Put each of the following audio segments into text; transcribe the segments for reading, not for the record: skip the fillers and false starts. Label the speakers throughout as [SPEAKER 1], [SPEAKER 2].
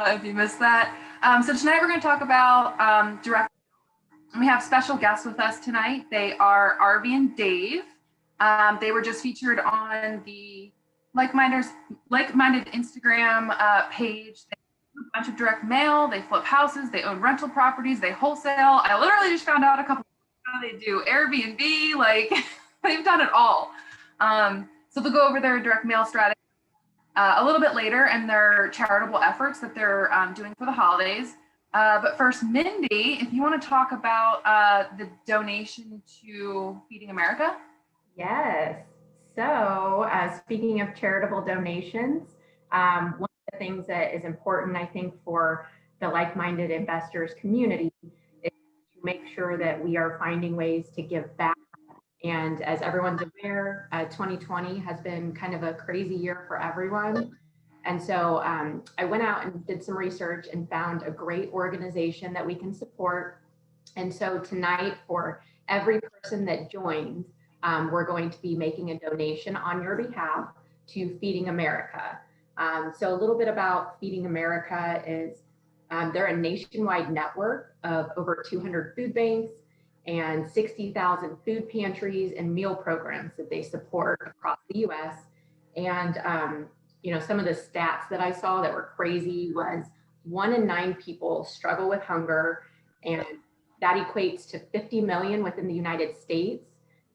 [SPEAKER 1] if you missed that. So tonight we're going to talk about direct. We have special guests with us tonight. They are Arby and Dave. They were just featured on the like-minded Instagram page. They do a bunch of direct mail. They flip houses. They own rental properties. They wholesale. I literally just found out a couple of how they do Airbnb. Like they've done it all. So they'll go over their direct mail strategy a little bit later and their charitable efforts that they're doing for the holidays. But first, Mindy, if you want to talk about the donation to Feeding America.
[SPEAKER 2] Yes. So speaking of charitable donations, one of the things that is important, I think, for the like-minded investors community is to make sure that we are finding ways to give back. And as everyone's aware, 2020 has been kind of a crazy year for everyone. And so I went out and did some research and found a great organization that we can support. And so tonight, for every person that joins, we're going to be making a donation on your behalf to Feeding America. So a little bit about Feeding America is they're a nationwide network of over 200 food banks and 60,000 food pantries and meal programs that they support across the U.S. And some of the stats that I saw that were crazy was 1 in 9 people struggle with hunger, and that equates to 50 million within the United States.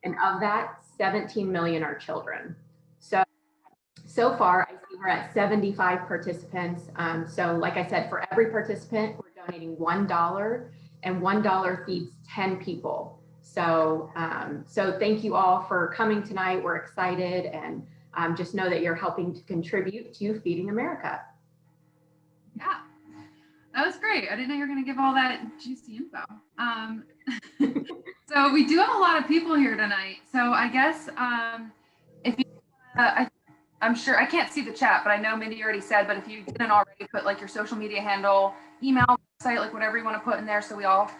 [SPEAKER 2] And of that, 17 million are children. So far, I see we're at 75 participants. So like I said, for every participant, we're donating $1, and $1 feeds 10 people. So thank you all for coming tonight. We're excited, and just know that you're helping to contribute to Feeding America.
[SPEAKER 1] Yeah, that was great. I didn't know you were going to give all that juicy info. So we do have a lot of people here tonight. So I guess if you, I'm sure I can't see the chat, but I know Mindy already said, but if you didn't already put like your social media handle, email, website, like whatever you want to put in there so we all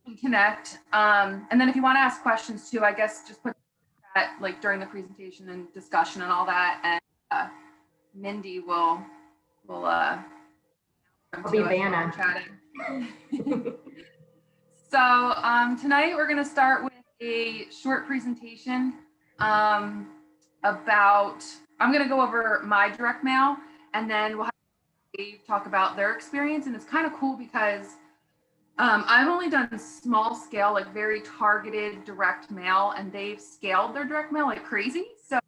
[SPEAKER 1] can connect. And then if you want to ask questions too, I guess just put that like during the presentation and discussion and all that. And Mindy will
[SPEAKER 2] I'll be Vanna.
[SPEAKER 1] Chatting. So tonight we're going to start with a short presentation about, I'm going to go over my direct mail, and then we'll have Dave talk about their experience. And it's kind of cool because I've only done small scale, like very targeted direct mail, and they've scaled their direct mail like crazy. So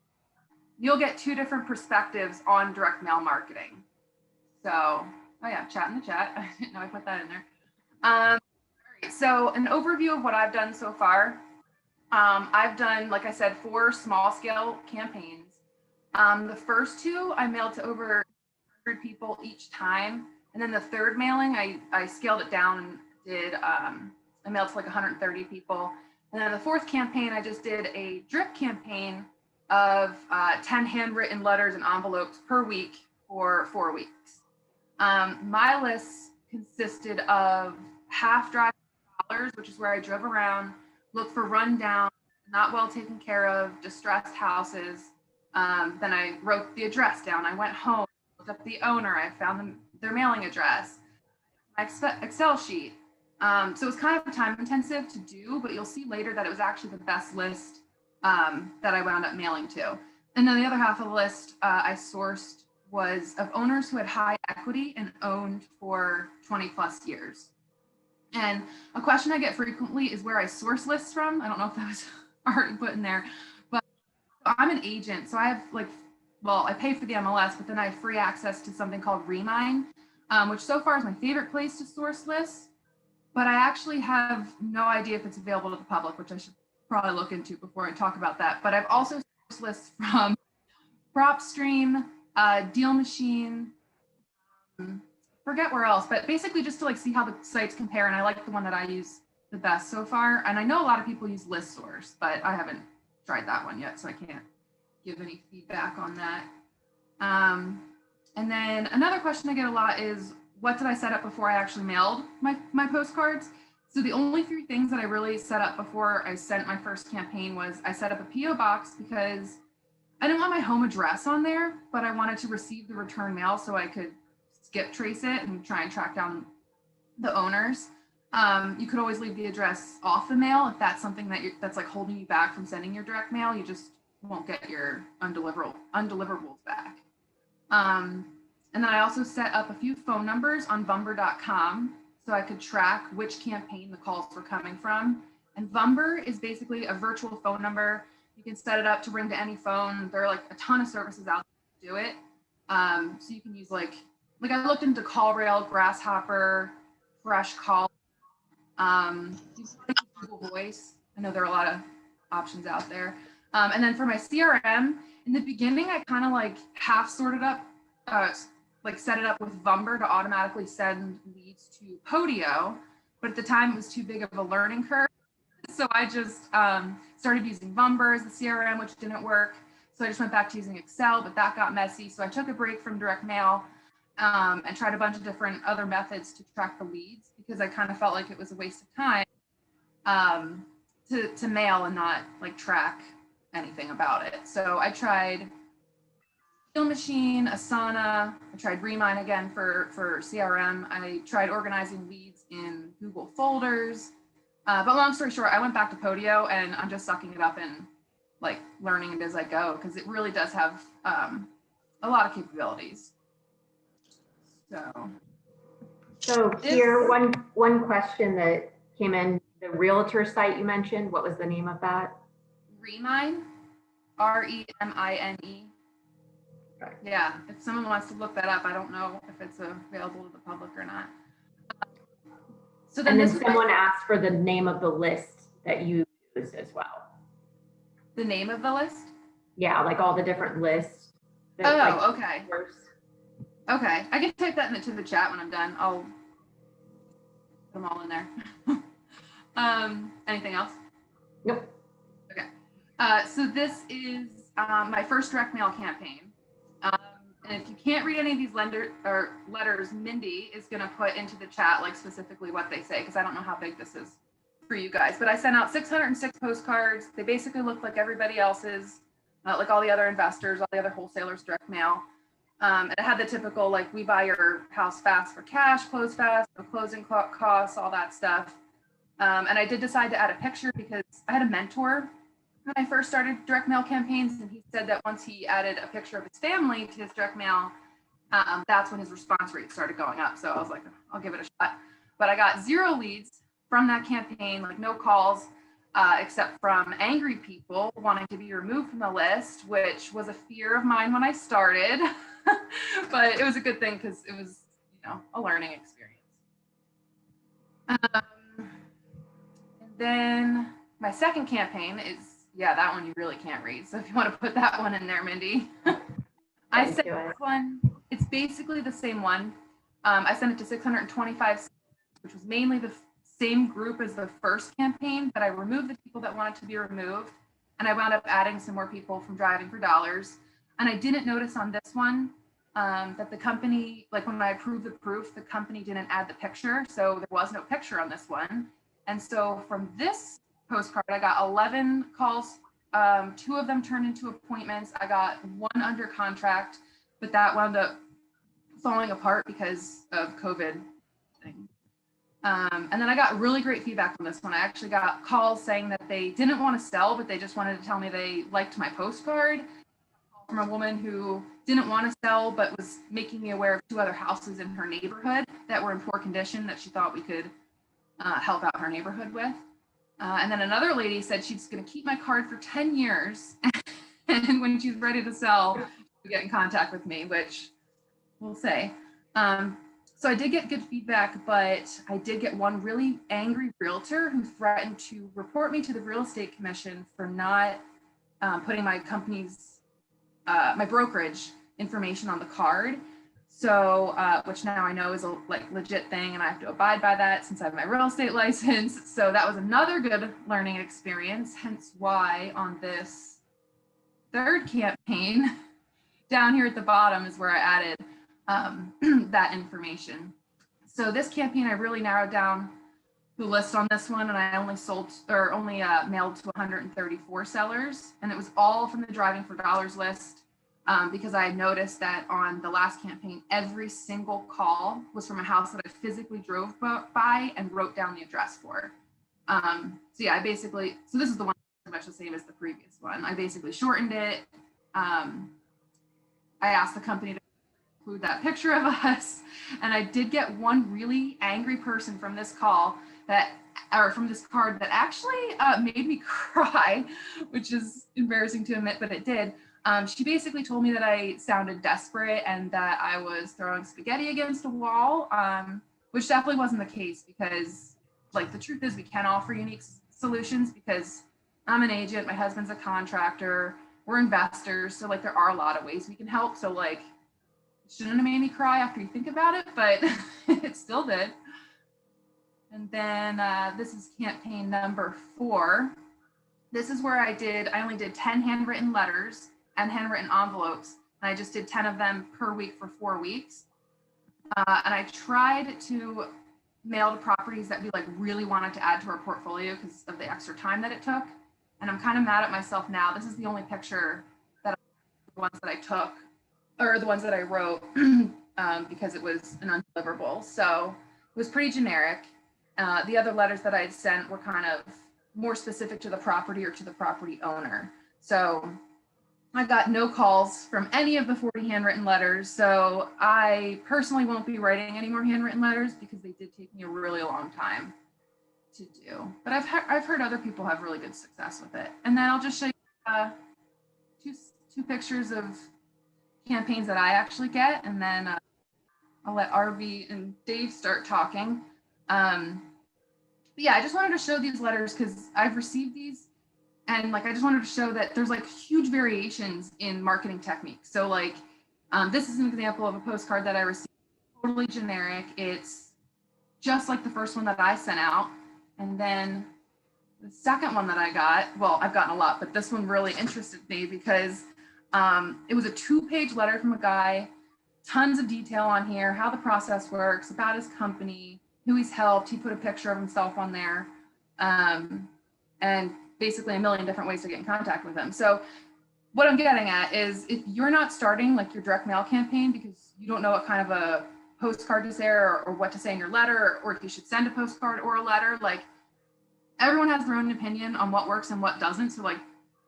[SPEAKER 1] you'll get 2 different perspectives on direct mail marketing. So, oh yeah, chat in the chat. I didn't know I put that in there. All right, so an overview of what I've done so far. I've done, like I said, 4 small scale campaigns. The first 2 I mailed to over 100 people each time. And then the third mailing, I scaled it down and did, I mailed to like 130 people. And then the 4th campaign, I just did a drip campaign of 10 handwritten letters and envelopes per week for 4 weeks. My list consisted of half drive dollars, which is where I drove around, looked for rundown, not well taken care of, distressed houses. Then I wrote the address down. I went home, looked up the owner. I found their mailing address, my Excel sheet. So it was kind of time intensive to do, but you'll see later that it was actually the best list that I wound up mailing to. And then the other half of the list I sourced was of owners who had high equity and owned for 20 plus years. And a question I get frequently is where I source lists from. I don't know if that was already put in there, but I'm an agent. So I have I pay for the MLS, but then I have free access to something called Remine, which so far is my favorite place to source lists. But I actually have no idea if it's available to the public, which I should probably look into before I talk about that. But I've also sourced lists from PropStream, Deal Machine, forget where else, but basically just to like see how the sites compare. And I like the one that I use the best so far. And I know a lot of people use ListSource, but I haven't tried that one yet, so I can't give any feedback on that. And then another question I get a lot is, what did I set up before I actually mailed my postcards? So the only 3 things that I really set up before I sent my first campaign was I set up a PO box because I didn't want my home address on there, but I wanted to receive the return mail so I could skip trace it and try and track down the owners. You could always leave the address off the mail if that's something that's like holding you back from sending your direct mail. You just won't get your undeliverables back. And then I also set up a few phone numbers on Vumber.com so I could track which campaign the calls were coming from. And Vumber is basically a virtual phone number. You can set it up to ring to any phone. There are like a ton of services out there to do it. So you can use like I looked into CallRail, Grasshopper, Fresh Call, Google Voice. I know there are a lot of options out there. And then for my CRM, in the beginning, I kind of like half sorted up, like set it up with Vumber to automatically send leads to Podio, but at the time it was too big of a learning curve. So I just started using Vumber as the CRM, which didn't work. So I just went back to using Excel, but that got messy. So I took a break from direct mail and tried a bunch of different other methods to track the leads because I kind of felt like it was a waste of time to mail and not like track anything about it. So I tried Deal Machine, Asana. I tried Remind again for CRM. I tried organizing leads in Google folders. But long story short, I went back to Podio and I'm just sucking it up and like learning it as I go because it really does have a lot of capabilities.
[SPEAKER 2] So here, one question that came in, the realtor site you mentioned, what was the name of that?
[SPEAKER 1] Remine, R-E-M-I-N-E.
[SPEAKER 2] Right.
[SPEAKER 1] Yeah, if someone wants to look that up, I don't know if it's available to the public or not. So then
[SPEAKER 2] someone asked for the name of the list that you use as well.
[SPEAKER 1] The name of the list?
[SPEAKER 2] Yeah, like all the different lists.
[SPEAKER 1] Okay. Okay, I can type that into the chat when I'm done. I'll put them all in there. Anything else?
[SPEAKER 2] Nope.
[SPEAKER 1] Okay. So this is my first direct mail campaign. And if you can't read any of these letters, Mindy is going to put into the chat like specifically what they say because I don't know how big this is for you guys. But I sent out 606 postcards. They basically look like everybody else's, like all the other investors, all the other wholesalers' direct mail. And it had the typical like we buy your house fast for cash, close fast, no closing costs, all that stuff. And I did decide to add a picture because I had a mentor when I first started direct mail campaigns, and he said that once he added a picture of his family to his direct mail, that's when his response rate started going up. So I was like, I'll give it a shot. But I got 0 leads from that campaign, like no calls, except from angry people wanting to be removed from the list, which was a fear of mine when I started. But it was a good thing because it was, a learning experience. And then my second campaign is, that one you really can't read. So if you want to put that one in there, Mindy. I sent this one, it's basically the same one. I sent it to 625, which was mainly the same group as the first campaign, but I removed the people that wanted to be removed. And I wound up adding some more people from Driving for Dollars. And I didn't notice on this one that the company, like when I approved the proof, the company didn't add the picture. So there was no picture on this one. And so from this postcard, I got 11 calls. 2 of them turned into appointments. I got 1 under contract, but that wound up falling apart because of COVID thing. And then I got really great feedback on this one. I actually got calls saying that they didn't want to sell, but they just wanted to tell me they liked my postcard. From a woman who didn't want to sell, but was making me aware of 2 other houses in her neighborhood that were in poor condition that she thought we could help out her neighborhood with. And then another lady said she's going to keep my card for 10 years. And when she's ready to sell, she'll get in contact with me, which we'll say. So I did get good feedback, but I did get one really angry realtor who threatened to report me to the real estate commission for not putting my company's, my brokerage information on the card. So, which now I know is a legit thing and I have to abide by that since I have my real estate license. So that was another good learning experience, hence why on this third campaign, down here at the bottom is where I added that information. So this campaign, I really narrowed down the list on this one, and I only mailed to 134 sellers, and it was all from the Driving for Dollars list. because I noticed that on the last campaign, every single call was from a house that I physically drove by and wrote down the address for. So yeah, so this is the one pretty much the same as the previous one. I basically shortened it. I asked the company to include that picture of us, and I did get one really angry person from this call from this card that actually made me cry, which is embarrassing to admit, but it did. She basically told me that I sounded desperate and that I was throwing spaghetti against a wall, which definitely wasn't the case, because like the truth is we can offer unique solutions, because I'm an agent, my husband's a contractor, we're investors, so like there are a lot of ways we can help. So like it shouldn't have made me cry after you think about it, but it still did. And then this is campaign number 4. This is where I only did 10 handwritten letters and handwritten envelopes. And I just did 10 of them per week for 4 weeks. And I tried to mail to properties that we like really wanted to add to our portfolio because of the extra time that it took. And I'm kind of mad at myself now. This is the only picture the ones that I took, or the ones that I wrote, because it was an undeliverable. So it was pretty generic. The other letters that I had sent were kind of more specific to the property or to the property owner. So I got no calls from any of the 40 handwritten letters. So I personally won't be writing any more handwritten letters because they did take me a really long time to do. But I've heard other people have really good success with it. And then I'll just show you two pictures of campaigns that I actually get, and then I'll let RV and Dave start talking. Yeah, I just wanted to show these letters because I've received these, and like I just wanted to show that there's like huge variations in marketing techniques. So like this is an example of a postcard that I received, totally generic. It's just like the first one that I sent out, and then the second one that I got, well, I've gotten a lot, but this one really interested me because it was a 2-page letter from a guy, tons of detail on here, how the process works, about his company, who he's helped. He put a picture of himself on there, and basically a million different ways to get in contact with him. So what I'm getting at is if you're not starting like your direct mail campaign because you don't know what kind of a postcard to say or what to say in your letter, or if you should send a postcard or a letter, like everyone has their own opinion on what works and what doesn't. So like,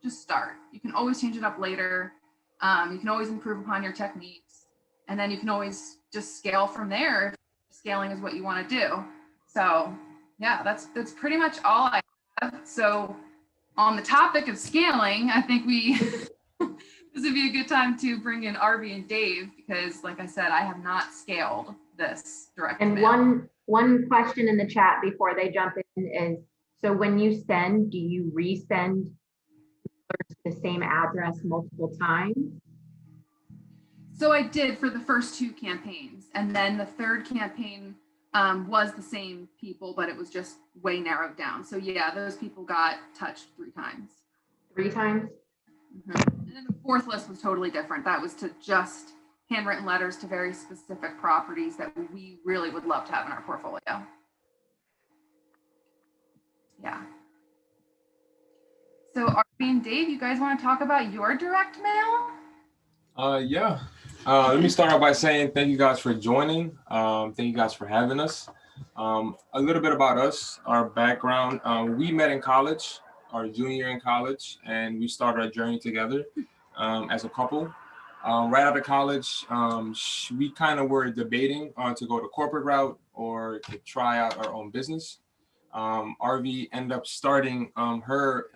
[SPEAKER 1] just start. You can always change it up later. You can always improve upon your techniques, and then you can always just scale from there if scaling is what you want to do. So yeah, that's pretty much all I have. So on the topic of scaling, I think this would be a good time to bring in RV and Dave, because like I said, I have not scaled this direct
[SPEAKER 2] and
[SPEAKER 1] mail.
[SPEAKER 2] One question in the chat before they jump in is, so when you send, do you resend the same address multiple times?
[SPEAKER 1] So I did for the first 2 campaigns, and then the third campaign was the same people, but it was just way narrowed down. So yeah, those people got touched 3 times.
[SPEAKER 2] 3 times?
[SPEAKER 1] Mm-hmm. And then the 4th list was totally different. That was to just handwritten letters to very specific properties that we really would love to have in our portfolio. Yeah. So RB and Dave, you guys want to talk about your direct mail?
[SPEAKER 3] Yeah. Let me start out by saying thank you guys for joining. Thank you guys for having us. A little bit about us, our background. We met in college, our junior year in college, and we started our journey together as a couple. Right out of college, we kind of were debating to go the corporate route or to try out our own business. RV ended up starting her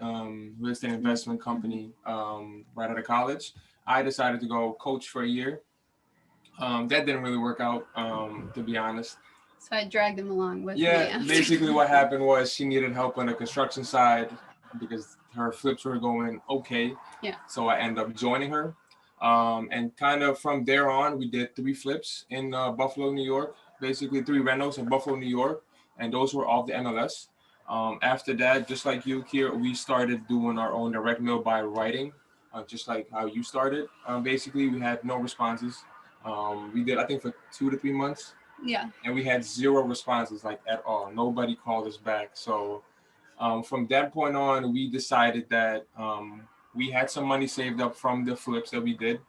[SPEAKER 3] real estate investment company right out of college. I decided to go coach for a year. That didn't really work out, to be honest.
[SPEAKER 4] So I dragged him along with me.
[SPEAKER 3] Yeah, basically what happened was she needed help on the construction side because her flips were going okay.
[SPEAKER 4] Yeah.
[SPEAKER 3] So I ended up joining her. And kind of from there on, we did 3 flips in Buffalo, New York, basically 3 rentals in Buffalo, New York. And those were off the MLS. After that, just like you, Kier, we started doing our own direct mail by writing, just like how you started. Basically, we had no responses. We did, I think, for 2 to 3 months.
[SPEAKER 4] Yeah.
[SPEAKER 3] And we had 0 responses, like at all. Nobody called us back. So from that point on, we decided that we had some money saved up from the flips that we did.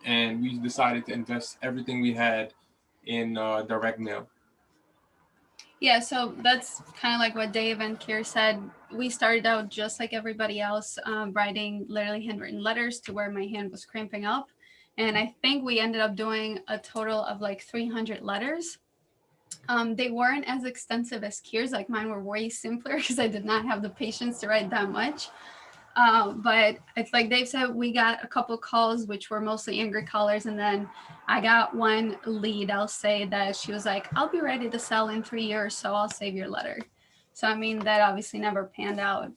[SPEAKER 3] and we decided to invest everything we had in direct mail.
[SPEAKER 4] Yeah, so that's kind of like what Dave and Kier said. We started out just like everybody else, writing literally handwritten letters to where my hand was cramping up. And I think we ended up doing a total of like 300 letters. They weren't as extensive as Kier's, like mine were way simpler because I did not have the patience to write that much. But it's like Dave said, we got a couple calls, which were mostly angry callers. And then I got one lead, I'll say, that she was like, I'll be ready to sell in 3 years, so I'll save your letter. So, I mean, that obviously never panned out.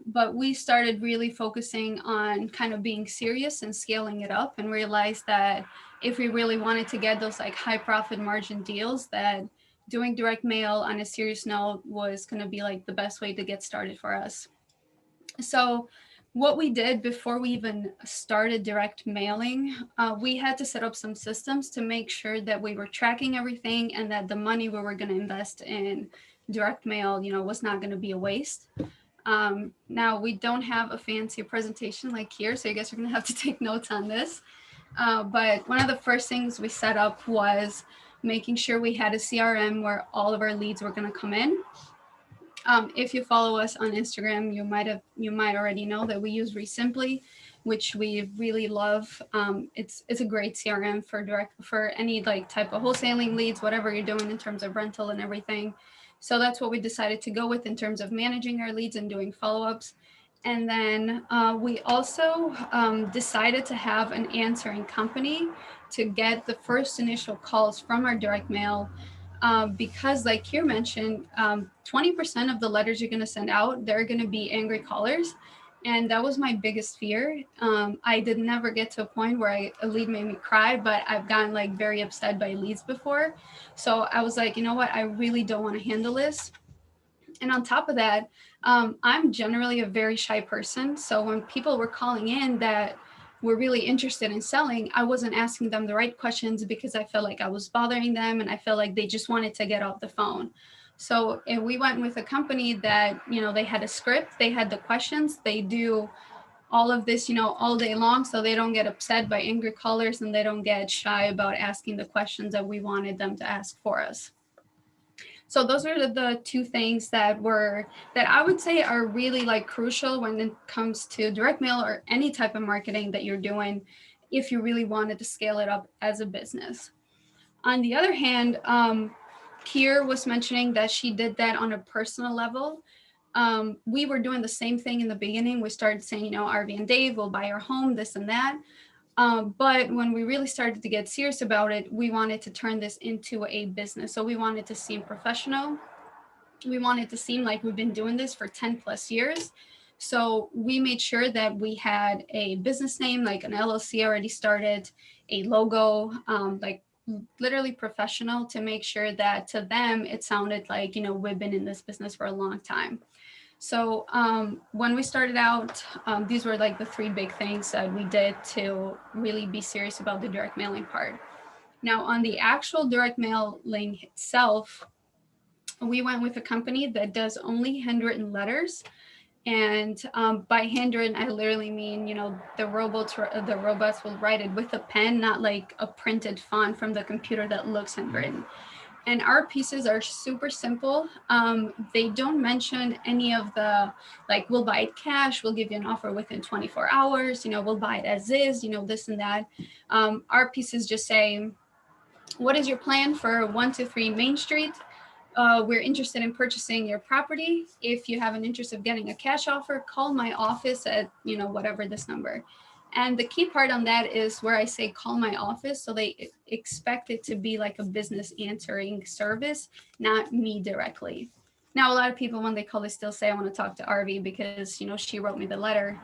[SPEAKER 4] But we started really focusing on kind of being serious and scaling it up, and realized that if we really wanted to get those like high profit margin deals, that doing direct mail on a serious note was going to be like the best way to get started for us. So what we did before we even started direct mailing, we had to set up some systems to make sure that we were tracking everything and that the money we were going to invest in direct mail, was not going to be a waste. Now we don't have a fancy presentation like here, so I guess you're going to have to take notes on this. But one of the first things we set up was making sure we had a CRM where all of our leads were going to come in. If you follow us on Instagram, you might already know that we use Resimply, which we really love. It's a great CRM for any like type of wholesaling leads, whatever you're doing in terms of rental and everything. So that's what we decided to go with in terms of managing our leads and doing follow-ups. And then we also decided to have an answering company to get the first initial calls from our direct mail. Because like you mentioned, 20% of the letters you're going to send out, they're going to be angry callers. And that was my biggest fear. I did never get to a point where a lead made me cry, but I've gotten like very upset by leads before. So I was like, you know what? I really don't want to handle this. And on top of that, I'm generally a very shy person. So when people were calling in that were really interested in selling, I wasn't asking them the right questions because I felt like I was bothering them and I felt like they just wanted to get off the phone. So if we went with a company that, they had a script, they had the questions, they do all of this, all day long, so they don't get upset by angry callers and they don't get shy about asking the questions that we wanted them to ask for us. So those are the two things that I would say are really like crucial when it comes to direct mail or any type of marketing that you're doing if you really wanted to scale it up as a business. On the other hand, Kier was mentioning that she did that on a personal level. We were doing the same thing in the beginning. We started saying, RV and Dave will buy our home, this and that. But when we really started to get serious about it, we wanted to turn this into a business. So we wanted to seem professional. We wanted to seem like we've been doing this for 10 plus years. So we made sure that we had a business name, like an LLC already started, a logo, like literally professional, to make sure that to them, it sounded like, we've been in this business for a long time. So when we started out, these were like the three big things that we did to really be serious about the direct mailing part. Now on the actual direct mailing itself, we went with a company that does only handwritten letters. And by handwritten, I literally mean, the robots will write it with a pen, not like a printed font from the computer that looks handwritten. And our pieces are super simple. They don't mention any of the, like, we'll buy it cash, we'll give you an offer within 24 hours, we'll buy it as is, this and that. Our pieces just say, what is your plan for 123 Main Street? We're interested in purchasing your property. If you have an interest of getting a cash offer, call my office at, whatever this number. And the key part on that is where I say call my office. So they expect it to be like a business answering service, not me directly. Now, a lot of people, when they call, they still say, I want to talk to RV because, she wrote me the letter.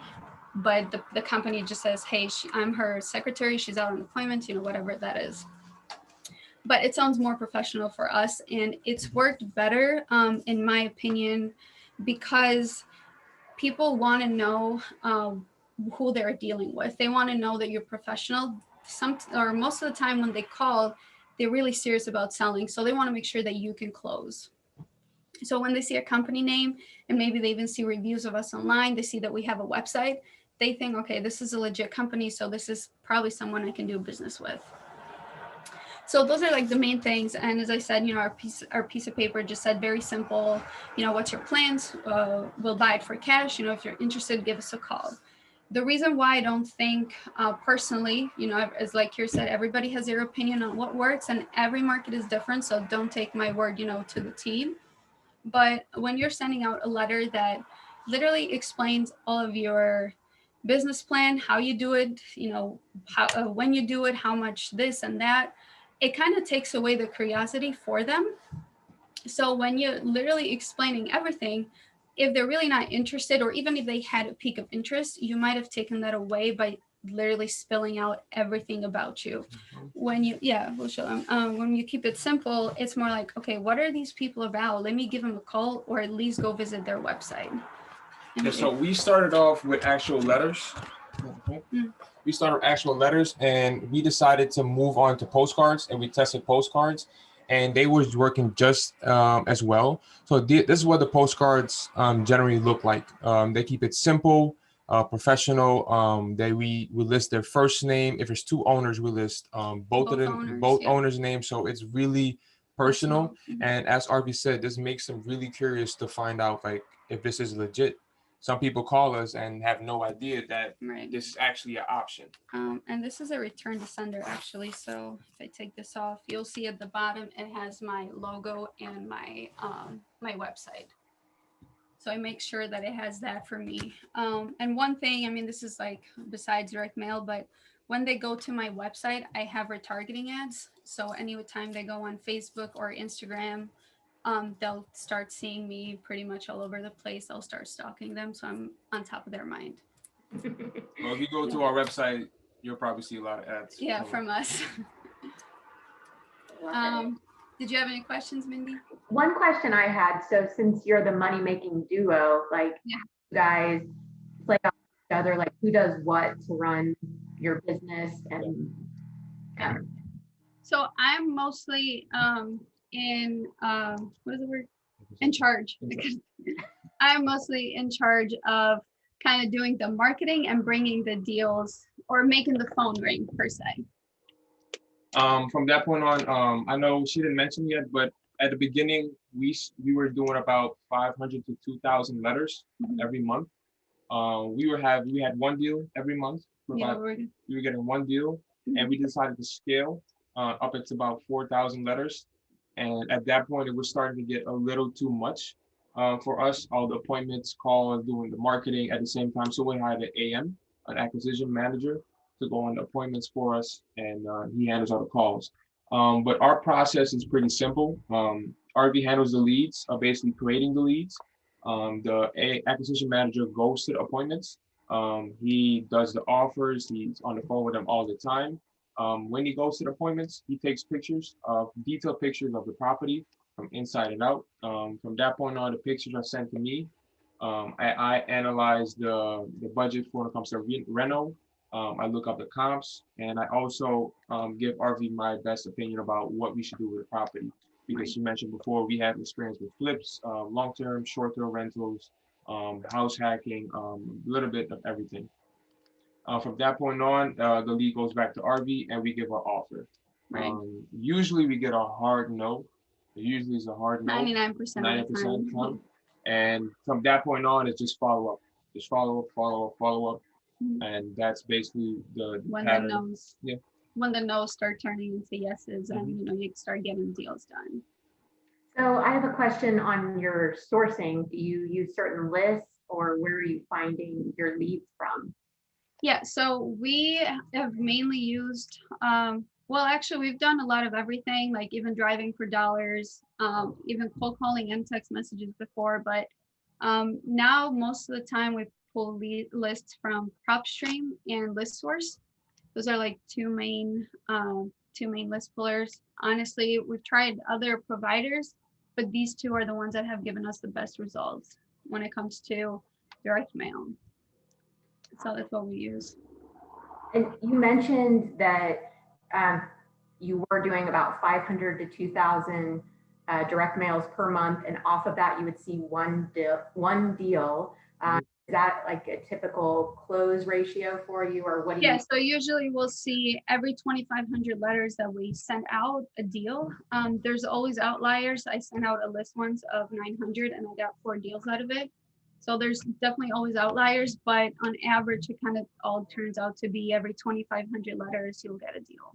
[SPEAKER 4] But the company just says, hey, I'm her secretary. She's out on appointment, whatever that is. But it sounds more professional for us, and it's worked better, in my opinion, because people want to know who they're dealing with. They want to know that you're professional. Most of the time when they call, they're really serious about selling, so they want to make sure that you can close. So when they see a company name, and maybe they even see reviews of us online, they see that we have a website, they think, okay, this is a legit company, so this is probably someone I can do business with. So those are like the main things. And as I said, you know, our piece of paper just said very simple, you know, what's your plans? We'll buy it for cash. You know, if you're interested, give us a call. The reason why I don't think personally, you know, as like Kier said, everybody has their opinion on what works and every market is different. So don't take my word, you know, to the T. But when you're sending out a letter that literally explains all of your business plan, how you do it, you know, how, when you do it, how much this and that, it kind of takes away the curiosity for them. So when you're literally explaining everything, if they're really not interested, or even if they had a peak of interest, you might have taken that away by literally spilling out everything about you. When you, yeah, we'll show them. When you keep it simple, it's more like, okay, what are these people about? Let me give them a call, or at least go visit their website.
[SPEAKER 3] Yeah, so we started off with actual letters. We started with actual letters, and we decided to move on to postcards, and we tested postcards, and they was working just as well. So this is what the postcards generally look like. They keep it simple, professional. We list their first name. If there's two owners, we list both owners' names. So it's really personal. And as RV said, this makes them really curious to find out like if this is legit. Some people call us and have no idea that this is actually an option.
[SPEAKER 4] And this is a return to sender actually. So if I take this off, you'll see at the bottom, it has my logo and my my website. So I make sure that it has that for me. And one thing, I mean, this is like besides direct mail, but when they go to my website, I have retargeting ads. So anytime they go on Facebook or Instagram, they'll start seeing me pretty much all over the place. I'll start stalking them, so I'm on top of their mind.
[SPEAKER 3] Well, if you go to our website, you'll probably see a lot of ads.
[SPEAKER 4] Yeah, from us. Did you have any questions, Mindy?
[SPEAKER 2] One question I had, so since you're the money-making duo, like you guys play off each other, like who does what to run your business and
[SPEAKER 4] So I'm mostly in what is the word? In charge. I'm mostly in charge of kind of doing the marketing and bringing the deals or making the phone ring per se.
[SPEAKER 3] From that point on, I know she didn't mention yet, but at the beginning, we were doing about 500 to 2,000 letters every month. We had one deal every month. We were getting one deal, and we decided to scale up to about 4,000 letters. And at that point, it was starting to get a little too much for us. All the appointments, calls, doing the marketing at the same time. So we hired an AM, an acquisition manager, to go on the appointments for us, and he handles all the calls. But our process is pretty simple. RV handles the leads, basically creating the leads. The acquisition manager goes to the appointments. He does the offers. He's on the phone with them all the time. When he goes to the appointments, he takes detailed pictures of the property from inside and out. From that point on, the pictures are sent to me. I analyze the budget when it comes to reno. I look up the comps, and I also give RV my best opinion about what we should do with the property. Because you mentioned before, we have experience with flips, long-term, short-term rentals, house hacking, a little bit of everything. From that point on, the lead goes back to RV, and we give our offer. Usually we get a hard no. Usually it's a hard no.
[SPEAKER 4] 99% of the time.
[SPEAKER 3] And from that point on, it's just follow up. Just follow up. And that's basically the
[SPEAKER 4] when
[SPEAKER 3] pattern.
[SPEAKER 4] The no's, when the no's start turning into yeses, and you know, you start getting deals done.
[SPEAKER 2] So I have a question on your sourcing. Do you use certain lists, or where are you finding your leads from?
[SPEAKER 4] Yeah, so we have mainly used, well, actually, we've done a lot of everything, like even driving for dollars, even cold calling and text messages before. But now most of the time we pull lists from PropStream and ListSource. Those are like two main list pullers. Honestly, we've tried other providers, but these two are the ones that have given us the best results when it comes to direct mail. So that's what we use.
[SPEAKER 2] And you mentioned that you were doing about 500 to 2,000 direct mails per month, and off of that you would see one deal. Is that like a typical close ratio for you, or what do
[SPEAKER 4] Yeah,
[SPEAKER 2] you?
[SPEAKER 4] so usually we'll see every 2,500 letters that we send out a deal. There's always outliers. I sent out a list once of 900 and I got 4 deals out of it. So there's definitely always outliers, but on average, it kind of all turns out to be every 2,500 letters, you'll get a deal.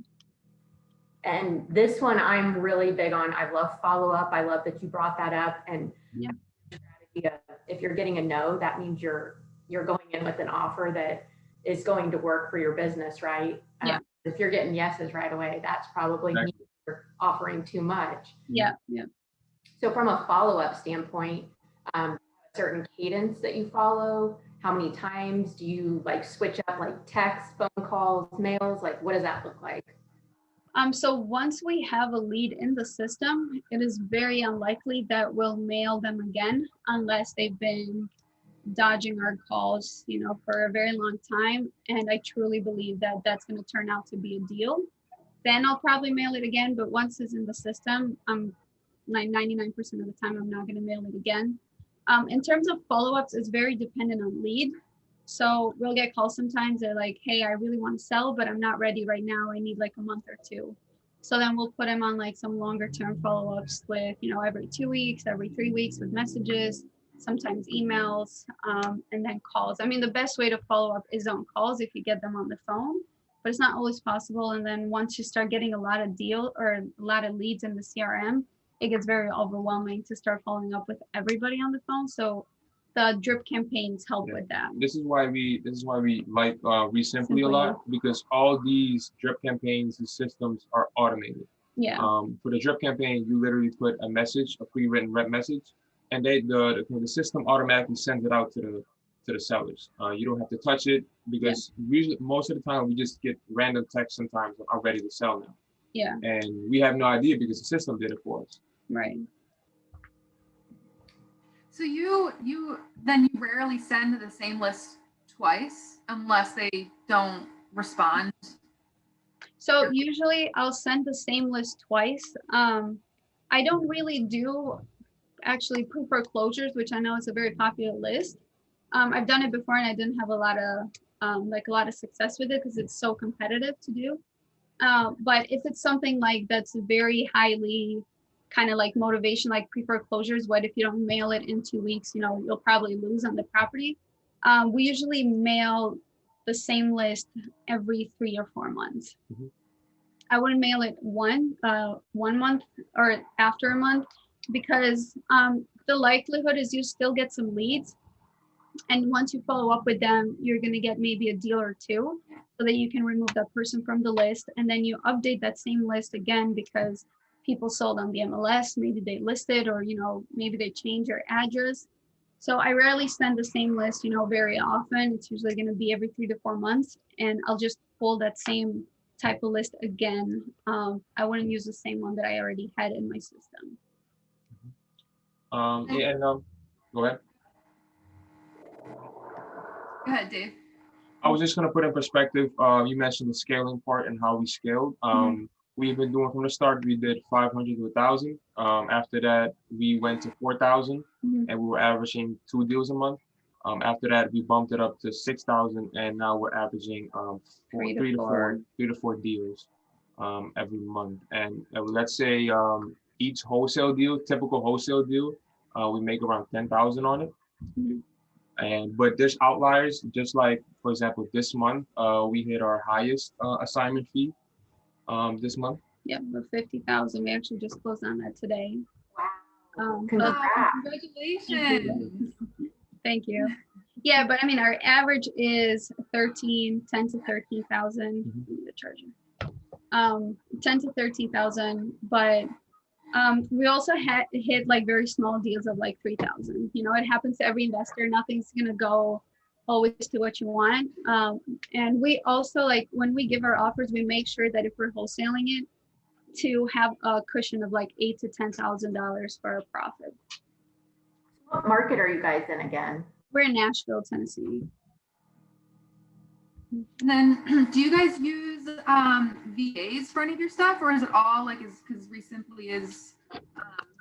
[SPEAKER 2] And this one I'm really big on. I love follow up. I love that you brought that up. And
[SPEAKER 4] Yeah.
[SPEAKER 2] If you're getting a no, that means you're going in with an offer that is going to work for your business, right?
[SPEAKER 4] Yeah.
[SPEAKER 2] If you're getting yeses right away, that's probably you're offering too much.
[SPEAKER 4] Yeah, yeah.
[SPEAKER 2] So from a follow-up standpoint, a certain cadence that you follow, how many times do you like switch up, like text, phone calls, mails? Like, what does that look like?
[SPEAKER 4] So once we have a lead in the system, it is very unlikely that we'll mail them again unless they've been dodging our calls, you know, for a very long time. And I truly believe that that's going to turn out to be a deal. Then I'll probably mail it again. But once it's in the system, I'm like 99% of the time, I'm not going to mail it again. In terms of follow-ups, it's very dependent on lead. So we'll get calls sometimes. They're like, hey, I really want to sell, but I'm not ready right now. I need like a month or 2. So then we'll put them on like some longer term follow-ups with, you know, every 2 weeks, every 3 weeks with messages, sometimes emails, and then calls. I mean, the best way to follow up is on calls if you get them on the phone, but it's not always possible. And then once you start getting a lot of leads in the CRM, it gets very overwhelming to start following up with everybody on the phone. So the drip campaigns help with that.
[SPEAKER 3] This is why we like Simply a lot, because all these drip campaigns and systems are automated.
[SPEAKER 4] Yeah.
[SPEAKER 3] For the drip campaign, you literally put a message, a pre-written rep message, and the system automatically sends it out to the sellers. You don't have to touch it, because usually most of the time we just get random texts sometimes, I'm ready to sell now.
[SPEAKER 4] Yeah.
[SPEAKER 3] And we have no idea because the system did it for us.
[SPEAKER 4] Right.
[SPEAKER 1] So you rarely send the same list twice unless they don't respond.
[SPEAKER 4] So usually I'll send the same list twice. I don't really do actually pre-foreclosures, which I know is a very popular list. I've done it before and I didn't have a lot of success with it because it's so competitive to do. But if it's something like that's very highly kind of like motivation, like pre-foreclosures, what if you don't mail it in 2 weeks, you know, you'll probably lose on the property. We usually mail the same list every 3 or 4 months. Mm-hmm. I wouldn't mail it one month or after a month, because the likelihood is you still get some leads. And once you follow up with them, you're going to get maybe a deal or 2 so that you can remove that person from the list. And then you update that same list again because people sold on the MLS, maybe they listed, or, you know, maybe they change their address. So I rarely send the same list, you know, very often. It's usually going to be every 3 to 4 months. And I'll just pull that same type of list again. I wouldn't use the same one that I already had in my system.
[SPEAKER 3] Go ahead.
[SPEAKER 1] Go ahead, Dave.
[SPEAKER 3] I was just going to put in perspective, you mentioned the scaling part and how we scaled. We've been doing from the start, we did 500 to 1,000. After that, we went to 4,000 and we were averaging 2 deals a month. After that, we bumped it up to 6,000 and now we're averaging 3 to 4 deals every month. And let's say each typical wholesale deal, we make around 10,000 on it. But there's outliers, just like, for example, this month, we hit our highest assignment fee this month.
[SPEAKER 4] Yep, the 50,000. We actually just closed on that today.
[SPEAKER 2] Wow.
[SPEAKER 1] Congratulations.
[SPEAKER 4] Thank you. Yeah, but I mean, our average is 10 to 13,000. The charger. 10 to 13,000, but we also hit like very small deals of like 3,000. You know, it happens to every investor. Nothing's gonna go always to what you want. And we also, like, when we give our offers, we make sure that if we're wholesaling it, to have a cushion of like $8,000 to $10,000 for a profit.
[SPEAKER 2] What market are you guys in again?
[SPEAKER 4] We're in Nashville, Tennessee.
[SPEAKER 1] And then, do you guys use VAs for any of your stuff, or is it all like because Resimply is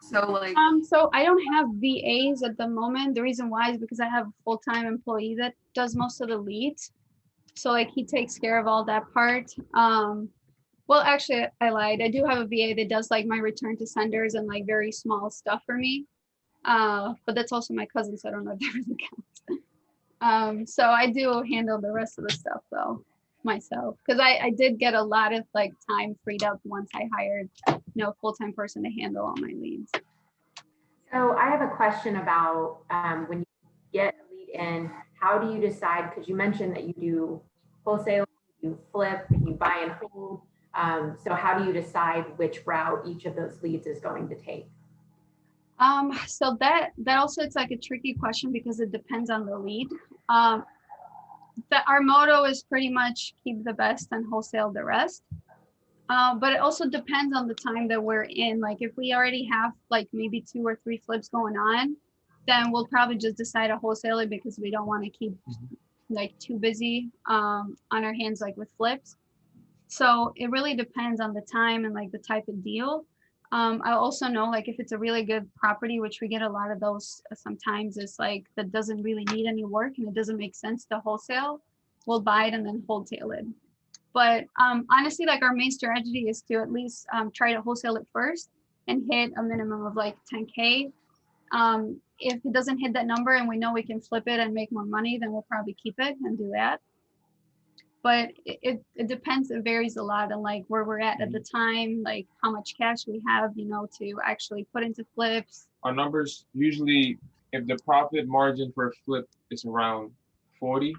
[SPEAKER 1] So like,
[SPEAKER 4] So I don't have VAs at the moment. The reason why is because I have a full-time employee that does most of the leads. So like he takes care of all that part. Well, actually, I lied. I do have a VA that does like my return to senders and like very small stuff for me. But that's also my cousin, so I don't know if that really counts. So I do handle the rest of the stuff though myself because I did get a lot of like time freed up once I hired a full-time person to handle all my leads.
[SPEAKER 2] So I have a question about when you get a lead in, how do you decide? Because you mentioned that you do wholesale, you flip, you buy and hold. So how do you decide which route each of those leads is going to take?
[SPEAKER 4] So that also it's like a tricky question because it depends on the lead. Our motto is pretty much keep the best and wholesale the rest. But it also depends on the time that we're in. Like if we already have like maybe 2 or 3 flips going on, then we'll probably just decide to wholesale it because we don't want to keep like too busy on our hands like with flips. So it really depends on the time and like the type of deal. I also know like if it's a really good property, which we get a lot of those sometimes, it's like that doesn't really need any work and it doesn't make sense to wholesale, we'll buy it and then wholesale it. But honestly, like our main strategy is to at least try to wholesale it first and hit a minimum of like 10K. If it doesn't hit that number and we know we can flip it and make more money, then we'll probably keep it and do that. But it depends. It varies a lot on like where we're at the time, like how much cash we have, to actually put into flips.
[SPEAKER 3] Our numbers usually, if the profit margin for a flip is around 40,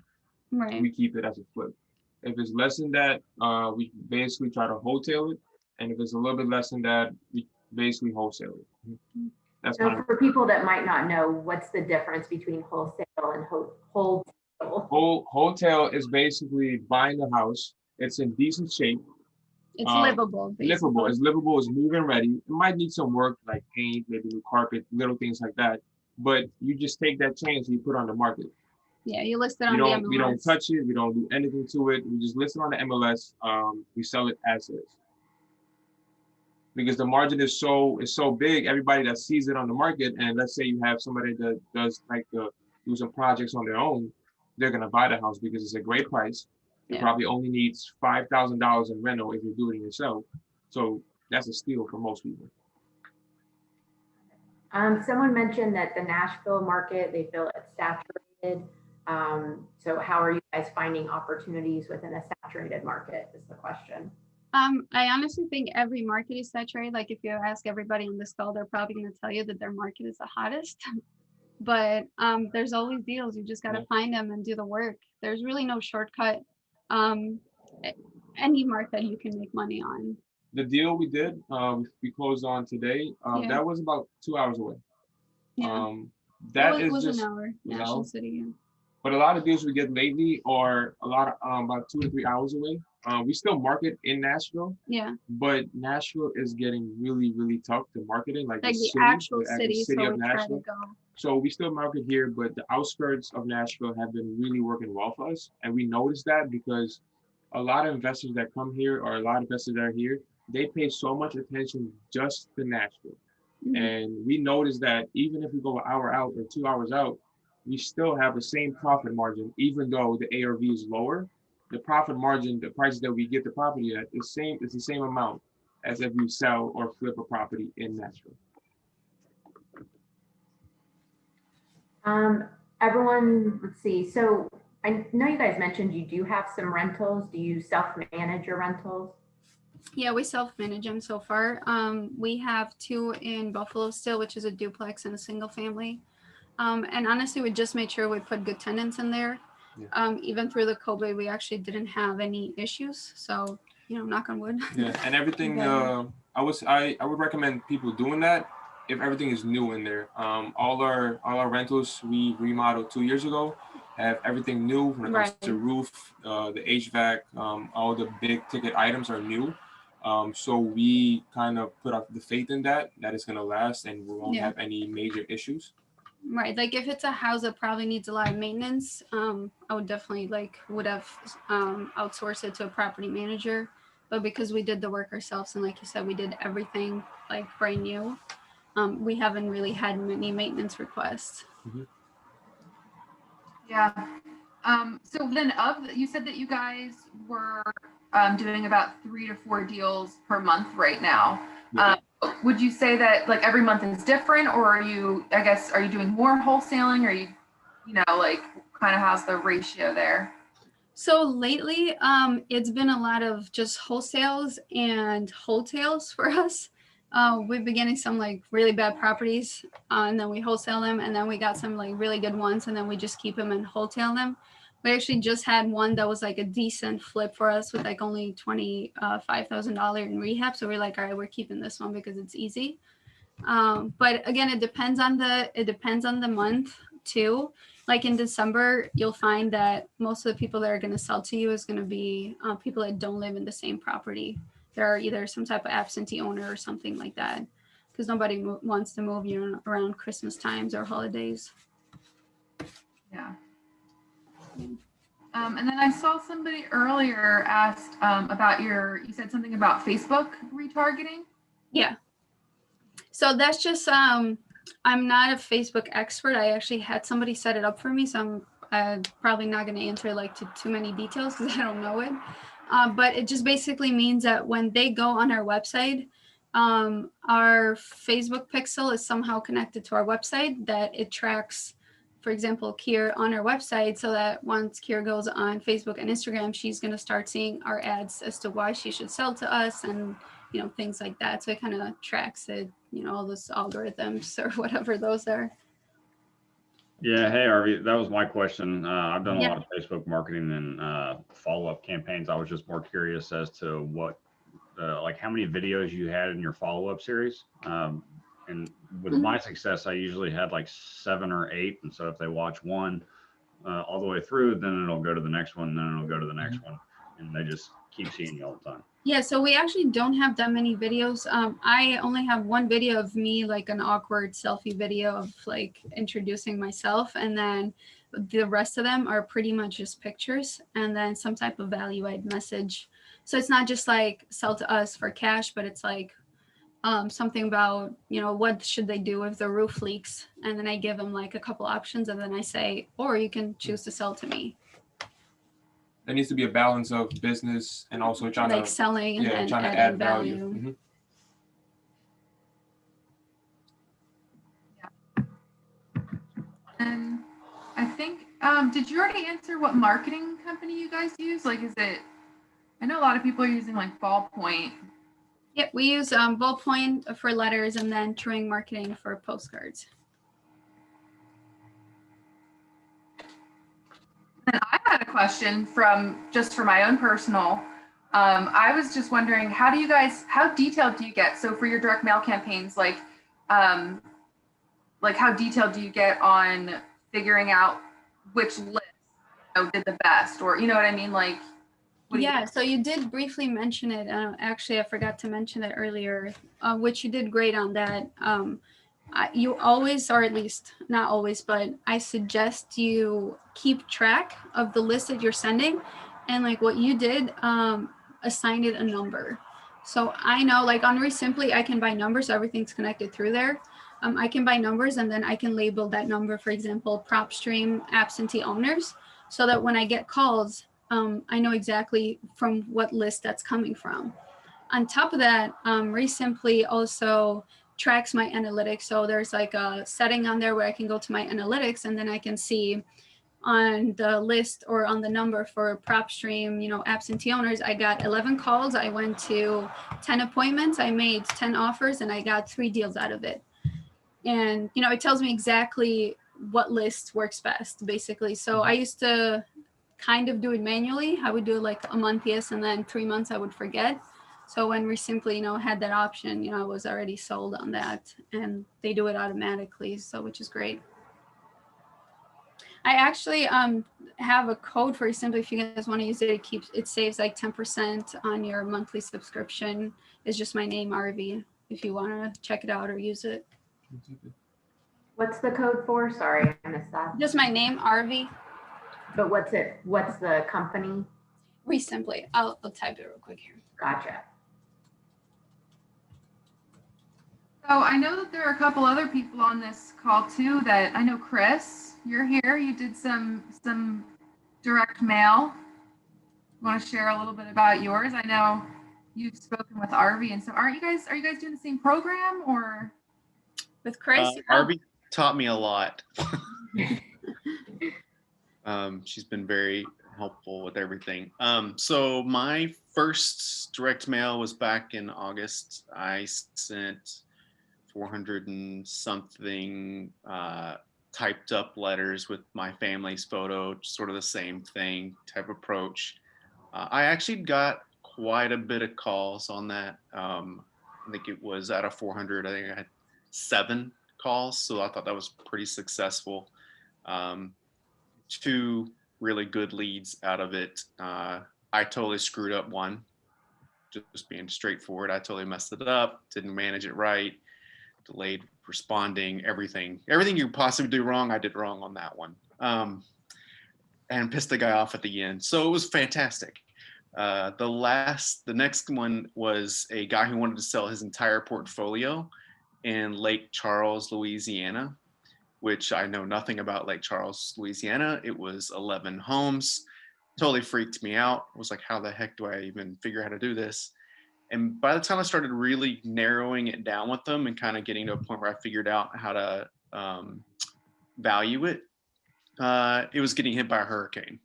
[SPEAKER 4] Right.
[SPEAKER 3] we keep it as a flip. If it's less than that, we basically try to wholesale it. And if it's a little bit less than that, we basically wholesale it. That's
[SPEAKER 2] So for people that might not know, what's the difference between wholesale and wholesale?
[SPEAKER 3] Wholesale is basically buying a house. It's in decent shape.
[SPEAKER 4] It's livable. Basically.
[SPEAKER 3] Livable. It's livable. It's move-in ready. It might need some work like paint, maybe new carpet, little things like that. But you just take that change and you put it on the market.
[SPEAKER 4] Yeah, you list it on the MLS.
[SPEAKER 3] We don't touch it. We don't do anything to it. We just list it on the MLS. We sell it as is. Because the margin is so big, everybody that sees it on the market, and let's say you have somebody that does like do some projects on their own, they're gonna buy the house because it's a great price. It probably only needs $5,000 in rental if you do it yourself. So that's a steal for most people.
[SPEAKER 2] Someone mentioned that the Nashville market, they feel it's saturated. So how are you guys finding opportunities within a saturated market is the question.
[SPEAKER 4] I honestly think every market is saturated. Like if you ask everybody on this call, they're probably going to tell you that their market is the hottest. But there's always deals. You just got to find them and do the work. There's really no shortcut. Any market you can make money on.
[SPEAKER 3] The deal we did, we closed on today. That was about 2 hours away.
[SPEAKER 4] Yeah.
[SPEAKER 3] That
[SPEAKER 4] was
[SPEAKER 3] just
[SPEAKER 4] an hour. National City. Yeah.
[SPEAKER 3] But a lot of deals we get lately are a lot of about 2 to 3 hours away. We still market in Nashville.
[SPEAKER 4] Yeah.
[SPEAKER 3] But Nashville is getting really, really tough to market in, like the
[SPEAKER 4] actual
[SPEAKER 3] city
[SPEAKER 4] so
[SPEAKER 3] of Nashville. So we still market here, but the outskirts of Nashville have been really working well for us. And we noticed that because a lot of investors that come here or a lot of investors that are here, they pay so much attention just to Nashville. Mm-hmm. And we noticed that even if we go an hour out or 2 hours out, we still have the same profit margin, even though the ARV is lower. The profit margin, the prices that we get the property at, is the same amount as if you sell or flip a property in Nashville.
[SPEAKER 2] Everyone, let's see. So I know you guys mentioned you do have some rentals. Do you self-manage your rentals?
[SPEAKER 4] Yeah, we self-manage them so far. We have 2 in Buffalo still, which is a duplex and a single family. And honestly, we just made sure we put good tenants in there. Yeah. Even through the COVID, we actually didn't have any issues. So, knock on wood.
[SPEAKER 3] Yeah, and everything. I would recommend people doing that if everything is new in there. All our rentals we remodeled 2 years ago have everything new when it comes to roof, the HVAC, all the big ticket items are new. So we kind of put up the faith in that it's gonna last and we won't have any major issues.
[SPEAKER 4] Right, like if it's a house that probably needs a lot of maintenance, I would definitely would have outsourced it to a property manager. But because we did the work ourselves and like you said, we did everything like brand new, we haven't really had many maintenance requests.
[SPEAKER 1] Yeah. So then you said that you guys were doing about 3 to 4 deals per month right now.
[SPEAKER 3] Yeah.
[SPEAKER 1] Would you say that like every month is different, or are you doing more wholesaling, or like kind of how's the ratio there?
[SPEAKER 4] So lately, it's been a lot of just wholesales and wholesales for us. We've been getting some like really bad properties, and then we wholesale them, and then we got some like really good ones, and then we just keep them and wholesale them. We actually just had one that was like a decent flip for us with like only $25,000 in rehab. So we're like, all right, we're keeping this one because it's easy. But again, it depends on the month too. Like in December, you'll find that most of the people that are going to sell to you is going to be people that don't live in the same property. They're either some type of absentee owner or something like that, because nobody wants to move around Christmas times or holidays.
[SPEAKER 1] Yeah. And then I saw somebody earlier asked about you said something about Facebook retargeting.
[SPEAKER 4] Yeah. So that's just, I'm not a Facebook expert. I actually had somebody set it up for me. So I'm probably not going to answer like too many details because I don't know it. But it just basically means that when they go on our website, our Facebook pixel is somehow connected to our website, that it tracks, for example, Kier on our website, so that once Kier goes on Facebook and Instagram, she's going to start seeing our ads as to why she should sell to us and, things like that. So it kind of tracks it, all those algorithms or whatever those are.
[SPEAKER 5] Yeah. Hey, Arvi, that was my question. I've done a
[SPEAKER 4] Yeah.
[SPEAKER 5] lot of Facebook marketing and follow-up campaigns. I was just more curious as to what, like how many videos you had in your follow-up series. And with my success, I usually had like 7 or 8. And so if they watch one all the way through, then it'll go to the next one, then it'll go to the next one. And they just keep seeing you all the time.
[SPEAKER 4] Yeah, so we actually don't have that many videos. I only have one video of me, like an awkward selfie video of like introducing myself. And then the rest of them are pretty much just pictures and then some type of value add message. So it's not just like sell to us for cash, but it's like something about, what should they do if the roof leaks? And then I give them like a couple options and then I say, or you can choose to sell to me.
[SPEAKER 3] There needs to be a balance of business and also trying
[SPEAKER 4] like
[SPEAKER 3] to
[SPEAKER 4] selling and
[SPEAKER 3] trying to
[SPEAKER 4] adding
[SPEAKER 3] add value.
[SPEAKER 4] value.
[SPEAKER 1] And I think, did you already answer what marketing company you guys use? Like, I know a lot of people are using like Ballpoint.
[SPEAKER 4] Yeah, we use Ballpoint for letters and then Turing Marketing for postcards.
[SPEAKER 1] And I had a question for my own personal. I was just wondering, how detailed do you get? So for your direct mail campaigns, like how detailed do you get on figuring out which list did the best, or you know what I mean? Like,
[SPEAKER 4] yeah, so you did briefly mention it. Actually, I forgot to mention it earlier, which you did great on that. You always, or at least not always, but I suggest you keep track of the list that you're sending, and like what you did, assign it a number. So I know like on Resimply, I can buy numbers, so everything's connected through there. I can buy numbers and then I can label that number, for example, prop stream absentee owners, so that when I get calls, I know exactly from what list that's coming from. On top of that, Resimply also tracks my analytics. So there's like a setting on there where I can go to my analytics and then I can see on the list or on the number for prop stream, absentee owners, I got 11 calls. I went to 10 appointments. I made 10 offers and I got 3 deals out of it. And, it tells me exactly what list works best, basically. So I used to kind of do it manually. I would do it like a month, yes, and then 3 months I would forget. So when Resimply, had that option, I was already sold on that, and they do it automatically, so which is great. I actually have a code for Resimply if you guys want to use it. It saves like 10% on your monthly subscription. It's just my name, RV, if you want to check it out or use it.
[SPEAKER 2] What's the code for? Sorry, I missed that.
[SPEAKER 4] Just my name, RV.
[SPEAKER 2] But what's the company?
[SPEAKER 4] Resimply. I'll type it real quick here.
[SPEAKER 2] Gotcha.
[SPEAKER 1] So I know that there are a couple other people on this call too that I know. Chris, you're here. You did some direct mail. Want to share a little bit about yours? I know you've spoken with Arby, and so are you guys doing the same program or
[SPEAKER 4] With Chris?
[SPEAKER 6] Arby taught me a lot. She's been very helpful with everything. So my first direct mail was back in August. I sent 400 and something typed up letters with my family's photo, sort of the same thing type approach. I actually got quite a bit of calls on that. I think it was out of 400, I think I had 7 calls. So I thought that was pretty successful. 2 really good leads out of it. I totally screwed up one, just being straightforward. I totally messed it up, didn't manage it right, delayed responding, everything you possibly do wrong, I did wrong on that one. And pissed the guy off at the end. So it was fantastic. The next one was a guy who wanted to sell his entire portfolio in Lake Charles, Louisiana, which I know nothing about Lake Charles, Louisiana. It was 11 homes. Totally freaked me out. I was like, how the heck do I even figure out how to do this? And by the time I started really narrowing it down with them and kind of getting to a point where I figured out how to value it, it was getting hit by a hurricane.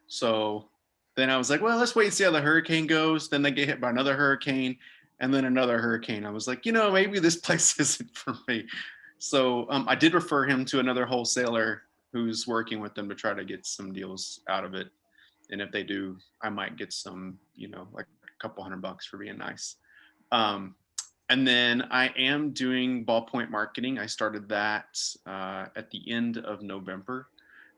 [SPEAKER 6] So then I was like, well, let's wait and see how the hurricane goes. Then they get hit by another hurricane and then another hurricane. I was like, maybe this place isn't for me. So I did refer him to another wholesaler who's working with them to try to get some deals out of it. And if they do, I might get some, like a couple $100 for being nice. And then I am doing ballpoint marketing. I started that at the end of November.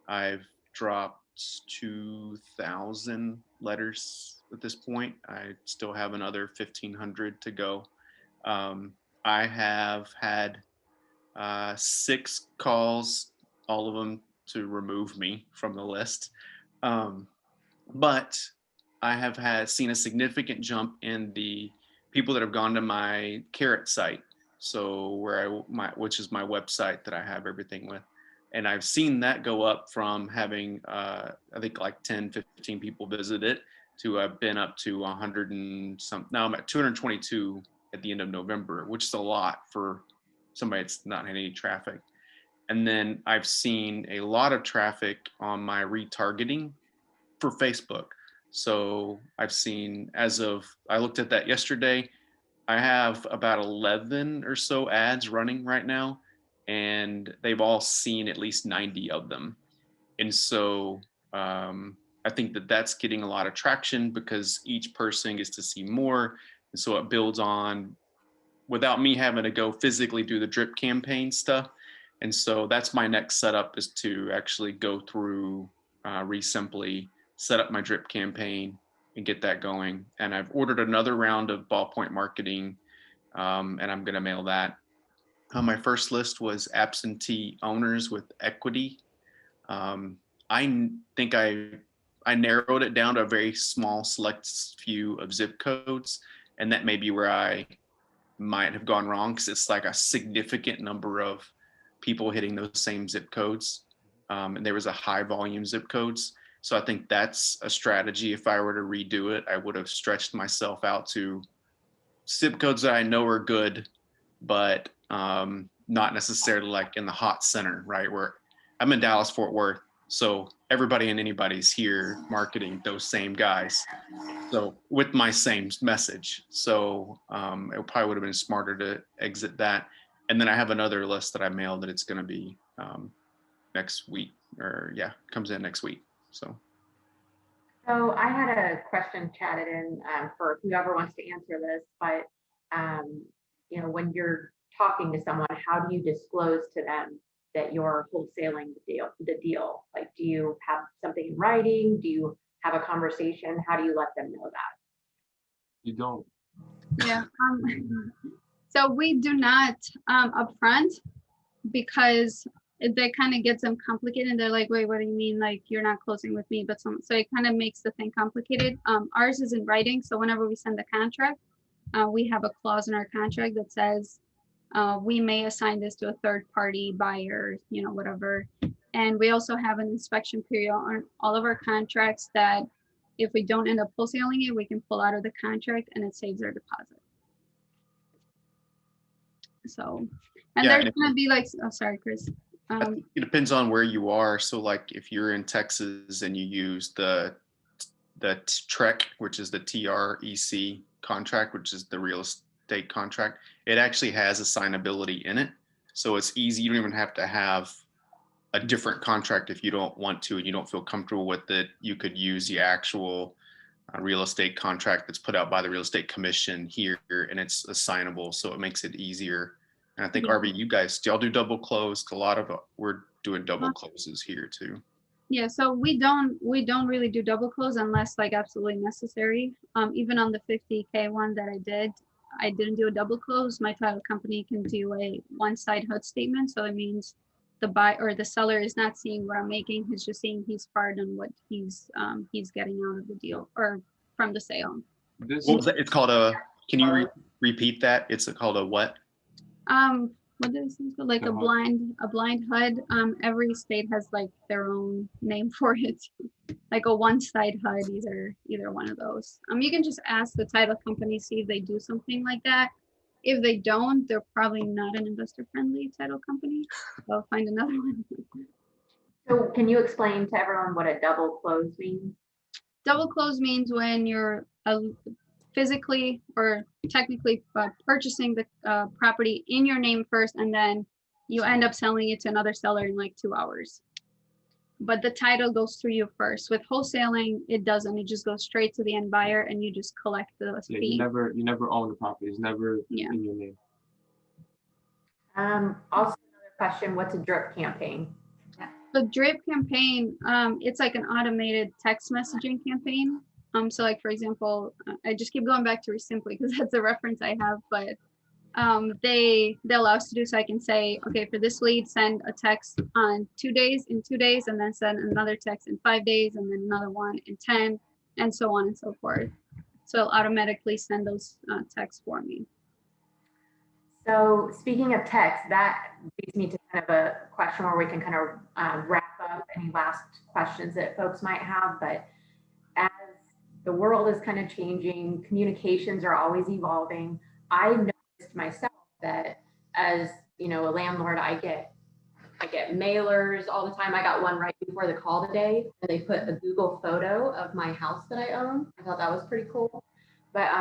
[SPEAKER 6] I've dropped 2,000 letters at this point. I still have another 1,500 to go. I have had 6 calls, all of them to remove me from the list. But I have seen a significant jump in the people that have gone to my Carrot site. So which is my website that I have everything with. And I've seen that go up from having, I think like 10, 15 people visit it to I've been up to 100 and some. Now I'm at 222 at the end of November, which is a lot for somebody that's not had any traffic. And then I've seen a lot of traffic on my retargeting for Facebook. So I've seen, I looked at that yesterday, I have about 11 or so ads running right now, and they've all seen at least 90 of them. And so I think that that's getting a lot of traction because each person gets to see more. And so it builds on without me having to go physically do the drip campaign stuff. And so that's my next setup, is to actually go through Resimply, set up my drip campaign and get that going. And I've ordered another round of ballpoint marketing, and I'm going to mail that. My first list was absentee owners with equity. I think I narrowed it down to a very small select few of zip codes, and that may be where I might have gone wrong, because it's like a significant number of people hitting those same zip codes, and there was a high volume zip codes. So I think that's a strategy. If I were to redo it, I would have stretched myself out to zip codes that I know are good, but not necessarily like in the hot center, right? Where I'm in Dallas, Fort Worth. So everybody and anybody's here marketing those same guys. So with my same message. So it probably would have been smarter to exit that. And then I have another list that I mailed that it's going to be next week, or comes in next week. So
[SPEAKER 2] I had a question chatted in for whoever wants to answer this, but when you're talking to someone, how do you disclose to them that you're wholesaling the deal? Like, do you have something in writing? Do you have a conversation? How do you let them know that?
[SPEAKER 3] You don't.
[SPEAKER 4] Yeah. So we do not upfront, because that kind of gets them complicated. And they're like, wait, what do you mean? Like, you're not closing with me, but so it kind of makes the thing complicated. Ours is in writing. So whenever we send the contract, we have a clause in our contract that says we may assign this to a third party buyer, whatever. And we also have an inspection period on all of our contracts that if we don't end up wholesaling it, we can pull out of the contract and it saves our deposit. So, and
[SPEAKER 6] Yeah,
[SPEAKER 4] there's gonna be like, oh, sorry, Chris.
[SPEAKER 6] it depends on where you are. So like if you're in Texas and you use the TREC, which is the TREC contract, which is the real estate contract, it actually has assignability in it. So it's easy. You don't even have to have a different contract if you don't want to and you don't feel comfortable with it. You could use the actual real estate contract that's put out by the Real Estate Commission here, and it's assignable, so it makes it easier. And I think RB, you guys still do double close. A lot of we're doing double closes here too.
[SPEAKER 4] Yeah, so we don't really do double close unless like absolutely necessary. Even on the 50K one that I didn't do a double close. My title company can do a one-side HUD statement, so it means the buyer or the seller is not seeing what I'm making. He's just seeing his part on what he's getting out of the deal or from the sale.
[SPEAKER 6] What was that? It's called a. Can you repeat that? It's called a what?
[SPEAKER 4] What is it? Like a blind HUD. Every state has like their own name for it. Like a one-side HUD, either one of those. You can just ask the title company, see if they do something like that. If they don't, they're probably not an investor-friendly title company. They'll find another one.
[SPEAKER 2] So can you explain to everyone what a double close means?
[SPEAKER 4] Double close means when you're physically or technically purchasing the property in your name first, and then you end up selling it to another seller in like 2 hours. But the title goes through you first. With wholesaling, it doesn't. It just goes straight to the end buyer, and you just collect the fee.
[SPEAKER 3] You never own the property. It's never in your name.
[SPEAKER 2] Also, another question: what's a drip campaign?
[SPEAKER 4] The drip campaign, it's like an automated text messaging campaign. So like, for example, I just keep going back to Simply because that's a reference I have, but they allow us to do, so I can say, okay, for this lead, send a text in 2 days, and then send another text in 5 days, and then another one in 10, and so on and so forth. So it'll automatically send those texts for me.
[SPEAKER 2] So speaking of text, that leads me to kind of a question where we can kind of wrap up any last questions that folks might have. But as the world is kind of changing, communications are always evolving. I noticed myself that as a landlord, I get mailers all the time. I got one right before the call today, and they put a Google photo of my house that I own. I thought that was pretty cool. But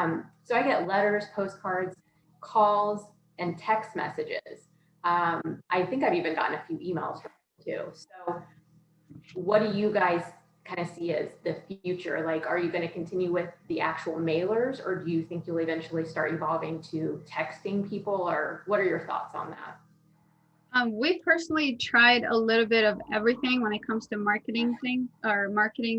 [SPEAKER 2] so I get letters, postcards, calls, and text messages. I think I've even gotten a few emails from them too. So what do you guys kind of see as the future? Like, are you going to continue with the actual mailers, or do you think you'll eventually start evolving to texting people, or what are your thoughts on that?
[SPEAKER 4] We personally tried a little bit of everything when it comes to marketing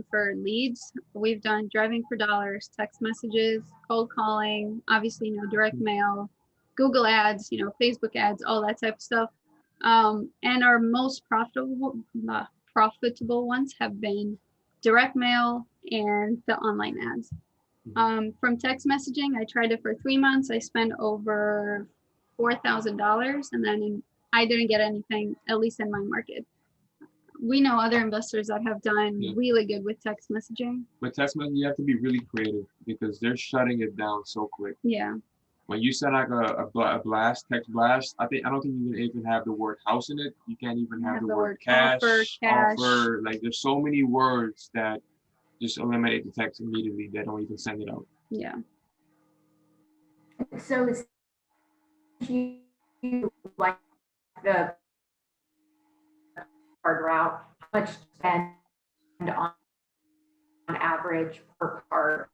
[SPEAKER 4] for leads. We've done driving for dollars, text messages, cold calling, obviously, direct mail, Google ads, Facebook ads, all that type of stuff. And our most profitable ones have been direct mail and the online ads. From text messaging, I tried it for 3 months. I spent over $4,000, and then I didn't get anything, at least in my market. We know other investors that have done really good with text messaging.
[SPEAKER 3] With text messaging, you have to be really creative because they're shutting it down so quick.
[SPEAKER 4] Yeah.
[SPEAKER 3] When you send like a text blast, I don't think you can even have the word house in it. You can't even have the word cash, offer. Like, there's so many words that just eliminate the text immediately. They don't even send it out.
[SPEAKER 4] Yeah.
[SPEAKER 2] So you like the card route, how much spend on average per card?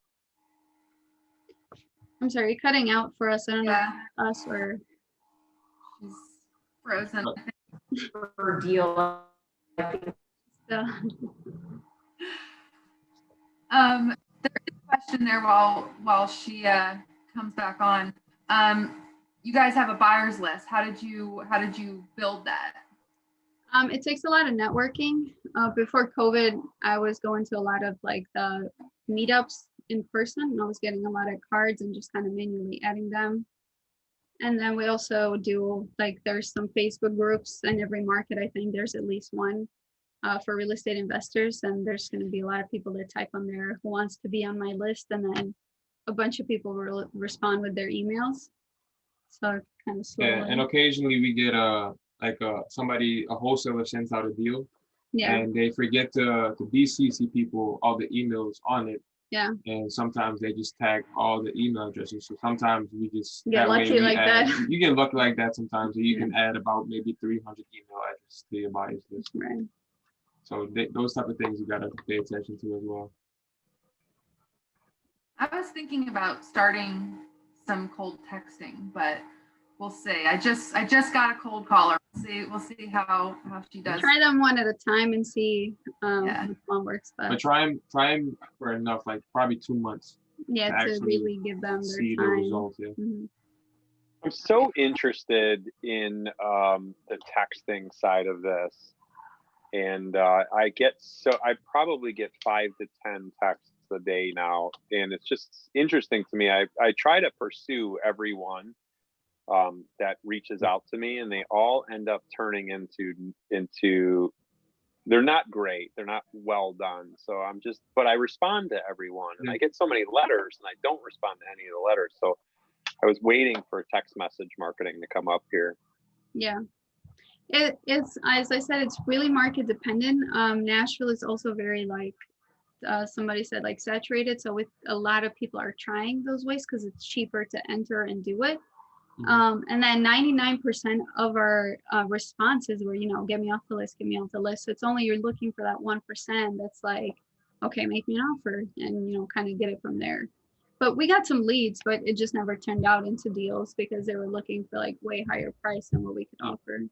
[SPEAKER 4] I'm sorry, you're cutting out for us. I don't know if us or
[SPEAKER 1] she's frozen.
[SPEAKER 2] Per deal.
[SPEAKER 1] There is a question there while she comes back on. You guys have a buyer's list. How did you build that?
[SPEAKER 4] It takes a lot of networking. Before COVID, I was going to a lot of like the meetups in person, and I was getting a lot of cards and just kind of manually adding them. And then we also do, like, there's some Facebook groups in every market. I think there's at least one for real estate investors. And there's going to be a lot of people that type on there who wants to be on my list. And then a bunch of people will respond with their emails. So kind of slowly.
[SPEAKER 3] Yeah, and occasionally we get a wholesaler sends out a deal,
[SPEAKER 4] Yeah.
[SPEAKER 3] and they forget to BCC people all the emails on it.
[SPEAKER 4] Yeah.
[SPEAKER 3] And sometimes they just tag all the email addresses. So sometimes we just
[SPEAKER 4] Get lucky like that.
[SPEAKER 3] You get lucky like that sometimes. So you can add about maybe 300 email addresses to your buyers list.
[SPEAKER 4] Right.
[SPEAKER 3] So those type of things you gotta pay attention to as well.
[SPEAKER 1] I was thinking about starting some cold texting, but we'll see. I just got a cold caller. We'll see how she does.
[SPEAKER 4] Try them one at a time and see which one works best.
[SPEAKER 3] But try them for enough, like probably 2 months.
[SPEAKER 4] Yeah, to really give them their
[SPEAKER 3] see
[SPEAKER 4] time.
[SPEAKER 3] the results. Yeah.
[SPEAKER 4] Mm-hmm.
[SPEAKER 7] I'm so interested in the texting side of this, and I probably get 5 to 10 texts a day now, and it's just interesting to me. I try to pursue everyone that reaches out to me, and they all end up turning into they're not great, they're not well done. So but I respond to everyone, and I get so many letters, and I don't respond to any of the letters. So I was waiting for text message marketing to come up here.
[SPEAKER 4] Yeah, it's, as I said, it's really market dependent. Nashville is also very, like somebody said, like saturated. So with a lot of people are trying those ways because it's cheaper to enter and do it. And then 99% of our responses were, get me off the list, get me off the list. So it's only you're looking for that 1% that's like, okay, make me an offer, and kind of get it from there. But we got some leads, but it just never turned out into deals because they were looking for like way higher price than what we could offer.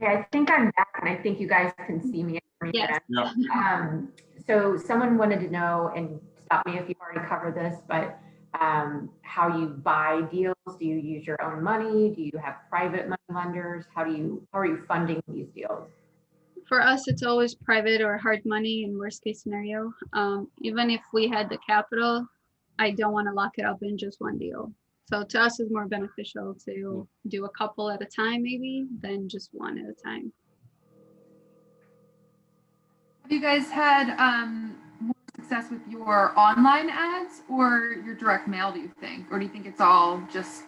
[SPEAKER 2] Okay, I think I'm back, and I think you guys can see me.
[SPEAKER 4] Yes.
[SPEAKER 3] Yeah.
[SPEAKER 2] So someone wanted to know, and stop me if you've already covered this, but how you buy deals. Do you use your own money? Do you have private money lenders? How are you funding these deals?
[SPEAKER 4] For us, it's always private or hard money in worst case scenario. Even if we had the capital, I don't want to lock it up in just one deal. So to us, it's more beneficial to do a couple at a time, maybe, than just one at a time.
[SPEAKER 1] Have you guys had more success with your online ads or your direct mail, do you think? Or do you think it's all just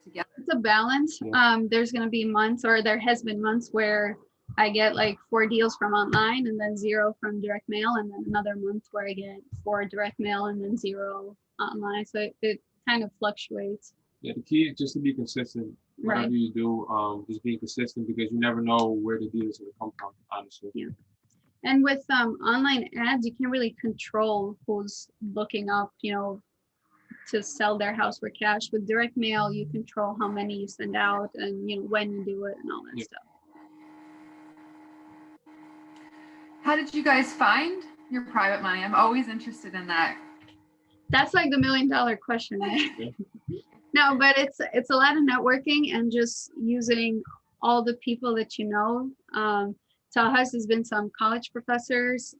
[SPEAKER 1] together?
[SPEAKER 4] It's a balance.
[SPEAKER 3] Yeah.
[SPEAKER 4] There's going to be months, or there has been months where I get like 4 deals from online and then 0 from direct mail, and then another month where I get 4 direct mail and then 0 online. So it kind of fluctuates.
[SPEAKER 3] Yeah, the key is just to be consistent. Whatever you do, just being consistent, because you never know where the deal is going to come from, honestly.
[SPEAKER 4] Yeah. And with online ads, you can't really control who's looking up, to sell their house for cash. With direct mail, you control how many you send out and when you do it and all that stuff.
[SPEAKER 1] How did you guys find your private money? I'm always interested in that.
[SPEAKER 4] That's like the $1 million question, right? No, but it's a lot of networking and just using all the people that you know. Tallahassee has been some college professors,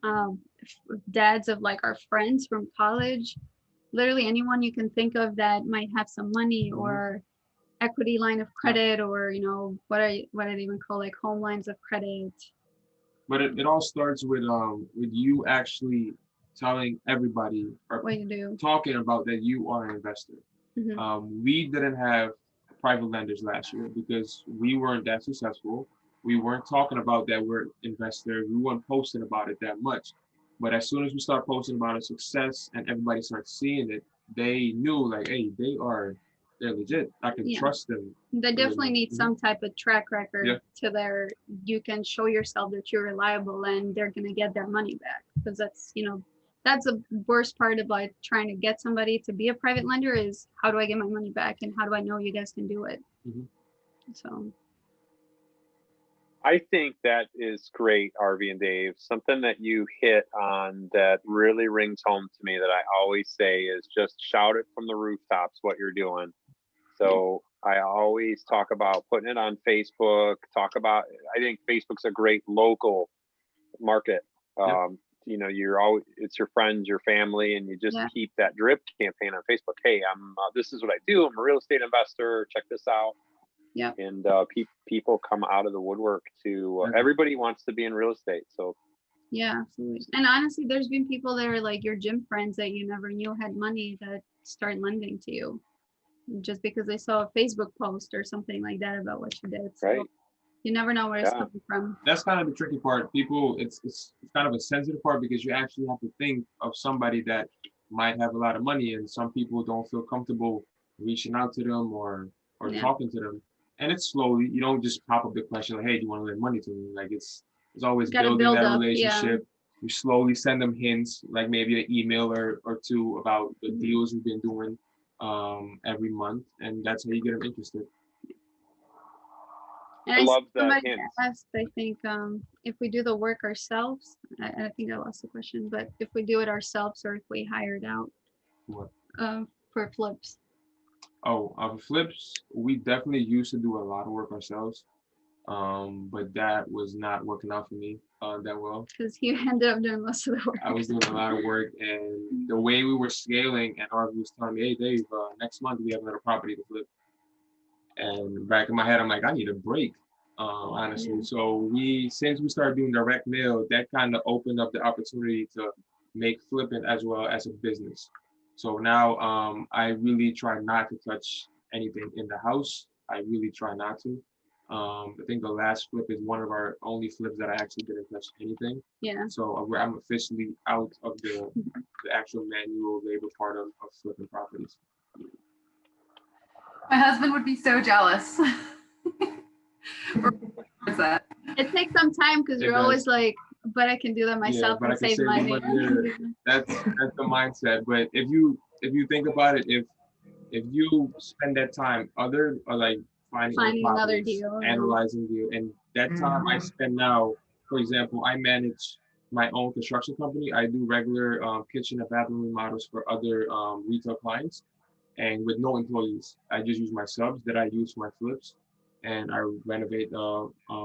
[SPEAKER 4] dads of like our friends from college, literally anyone you can think of that might have some money or equity line of credit, or what I even call like home lines of credit.
[SPEAKER 3] But it all starts with you actually telling everybody or
[SPEAKER 4] what you do,
[SPEAKER 3] talking about that you are an investor. We didn't have private lenders last year because we weren't that successful. We weren't talking about that we're investors. We weren't posting about it that much. But as soon as we start posting about our success and everybody starts seeing it, they knew like, hey, they're legit. I can trust them.
[SPEAKER 4] They definitely need some type of track record to you can show yourself that you're reliable and they're going to get their money back. Because that's the worst part about trying to get somebody to be a private lender is, how do I get my money back and how do I know you guys can do it? So
[SPEAKER 7] I think that is great, RV and Dave. Something that you hit on that really rings home to me that I always say is just shout it from the rooftops what you're doing. So I always talk about putting it on Facebook, I think Facebook's a great local market you're always, it's your friends, your family, and you just
[SPEAKER 4] Yeah.
[SPEAKER 7] keep that drip campaign on Facebook. Hey, this is what I do. I'm a real estate investor. Check this out.
[SPEAKER 4] Yeah.
[SPEAKER 7] And people come out of the woodwork to, everybody wants to be in real estate. So
[SPEAKER 4] Yeah, absolutely. And honestly, there's been people that are like your gym friends that you never knew had money that start lending to you just because they saw a Facebook post or something like that about what you did. So
[SPEAKER 7] right.
[SPEAKER 4] you never know where it's
[SPEAKER 7] Yeah.
[SPEAKER 4] coming from.
[SPEAKER 3] That's kind of the tricky part. People, it's kind of a sensitive part because you actually have to think of somebody that might have a lot of money, and some people don't feel comfortable reaching out to them or
[SPEAKER 4] Yeah.
[SPEAKER 3] talking to them. And it's slowly. You don't just pop up the question like, "Hey, do you want to lend money to me?" Like it's always
[SPEAKER 4] Gotta
[SPEAKER 3] building
[SPEAKER 4] build
[SPEAKER 3] that
[SPEAKER 4] up,
[SPEAKER 3] relationship. You slowly send them hints, like maybe an email or two about the deals you've been doing every month, and that's how you get them interested.
[SPEAKER 4] And
[SPEAKER 7] I love the
[SPEAKER 4] somebody
[SPEAKER 7] hints.
[SPEAKER 4] asked, I think, if we do the work ourselves, I think I lost the question, but if we do it ourselves or if we hire it out
[SPEAKER 3] What?
[SPEAKER 4] for flips.
[SPEAKER 3] Oh, flips, we definitely used to do a lot of work ourselves, but that was not working out for me that well.
[SPEAKER 4] Because you ended up doing most of the work.
[SPEAKER 3] I was doing a lot of work, and the way we were scaling, and Harvey was telling me, "Hey, Dave, next month we have another property to flip." And back in my head, I'm like, I need a break, honestly. So since we started doing direct mail, that kind of opened up the opportunity to make flipping as well as a business. So now I really try not to touch anything in the house. I really try not to. I think the last flip is one of our only flips that I actually didn't touch anything.
[SPEAKER 4] Yeah.
[SPEAKER 3] So I'm officially out of the actual manual labor part of flipping properties.
[SPEAKER 1] My husband would be so jealous. What's that?
[SPEAKER 4] It takes some time because you're always like, but I can do that myself
[SPEAKER 3] but
[SPEAKER 4] and
[SPEAKER 3] I can
[SPEAKER 4] save money.
[SPEAKER 3] That's the mindset. But if you think about it, if you spend that time like finding
[SPEAKER 4] another deal,
[SPEAKER 3] analyzing deal, and that time I spend now, for example, I manage my own construction company. I do regular kitchen and bathroom remodels for other retail clients, and with no employees. I just use my subs that I use for my flips, and I renovate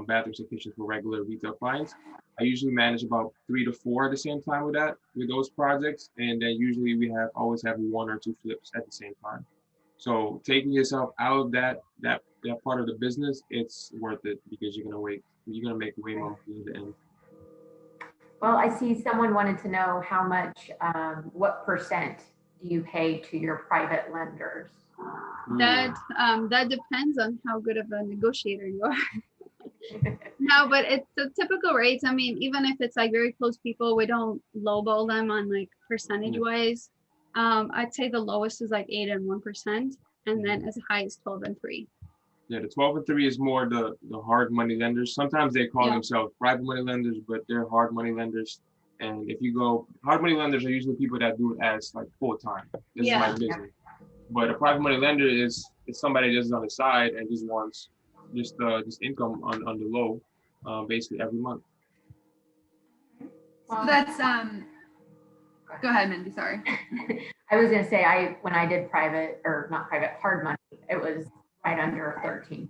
[SPEAKER 3] bathrooms and kitchens for regular retail clients. I usually manage about 3 to 4 at the same time with those projects, and then usually we always have 1 or 2 flips at the same time. So taking yourself out of that part of the business, it's worth it because you're gonna make way more money in the end.
[SPEAKER 2] Well, I see someone wanted to know how much, what percent do you pay to your private lenders?
[SPEAKER 4] That depends on how good of a negotiator you are. No, but it's the typical rates. I mean, even if it's like very close people, we don't lowball them on like percentage wise. I'd say the lowest is like 8 and 1%, and then as high as 12 and 3.
[SPEAKER 3] Yeah, the 12 and 3 is more the hard money lenders. Sometimes they call themselves private money lenders, but they're hard money lenders. And if you go, hard money lenders are usually people that do it as like full time. This is my business. But a private money lender is somebody just on the side and just wants just income on the low, basically every month.
[SPEAKER 1] So that's go ahead, Mindy, sorry.
[SPEAKER 2] I was gonna say, when I did hard money, it was right under 13%.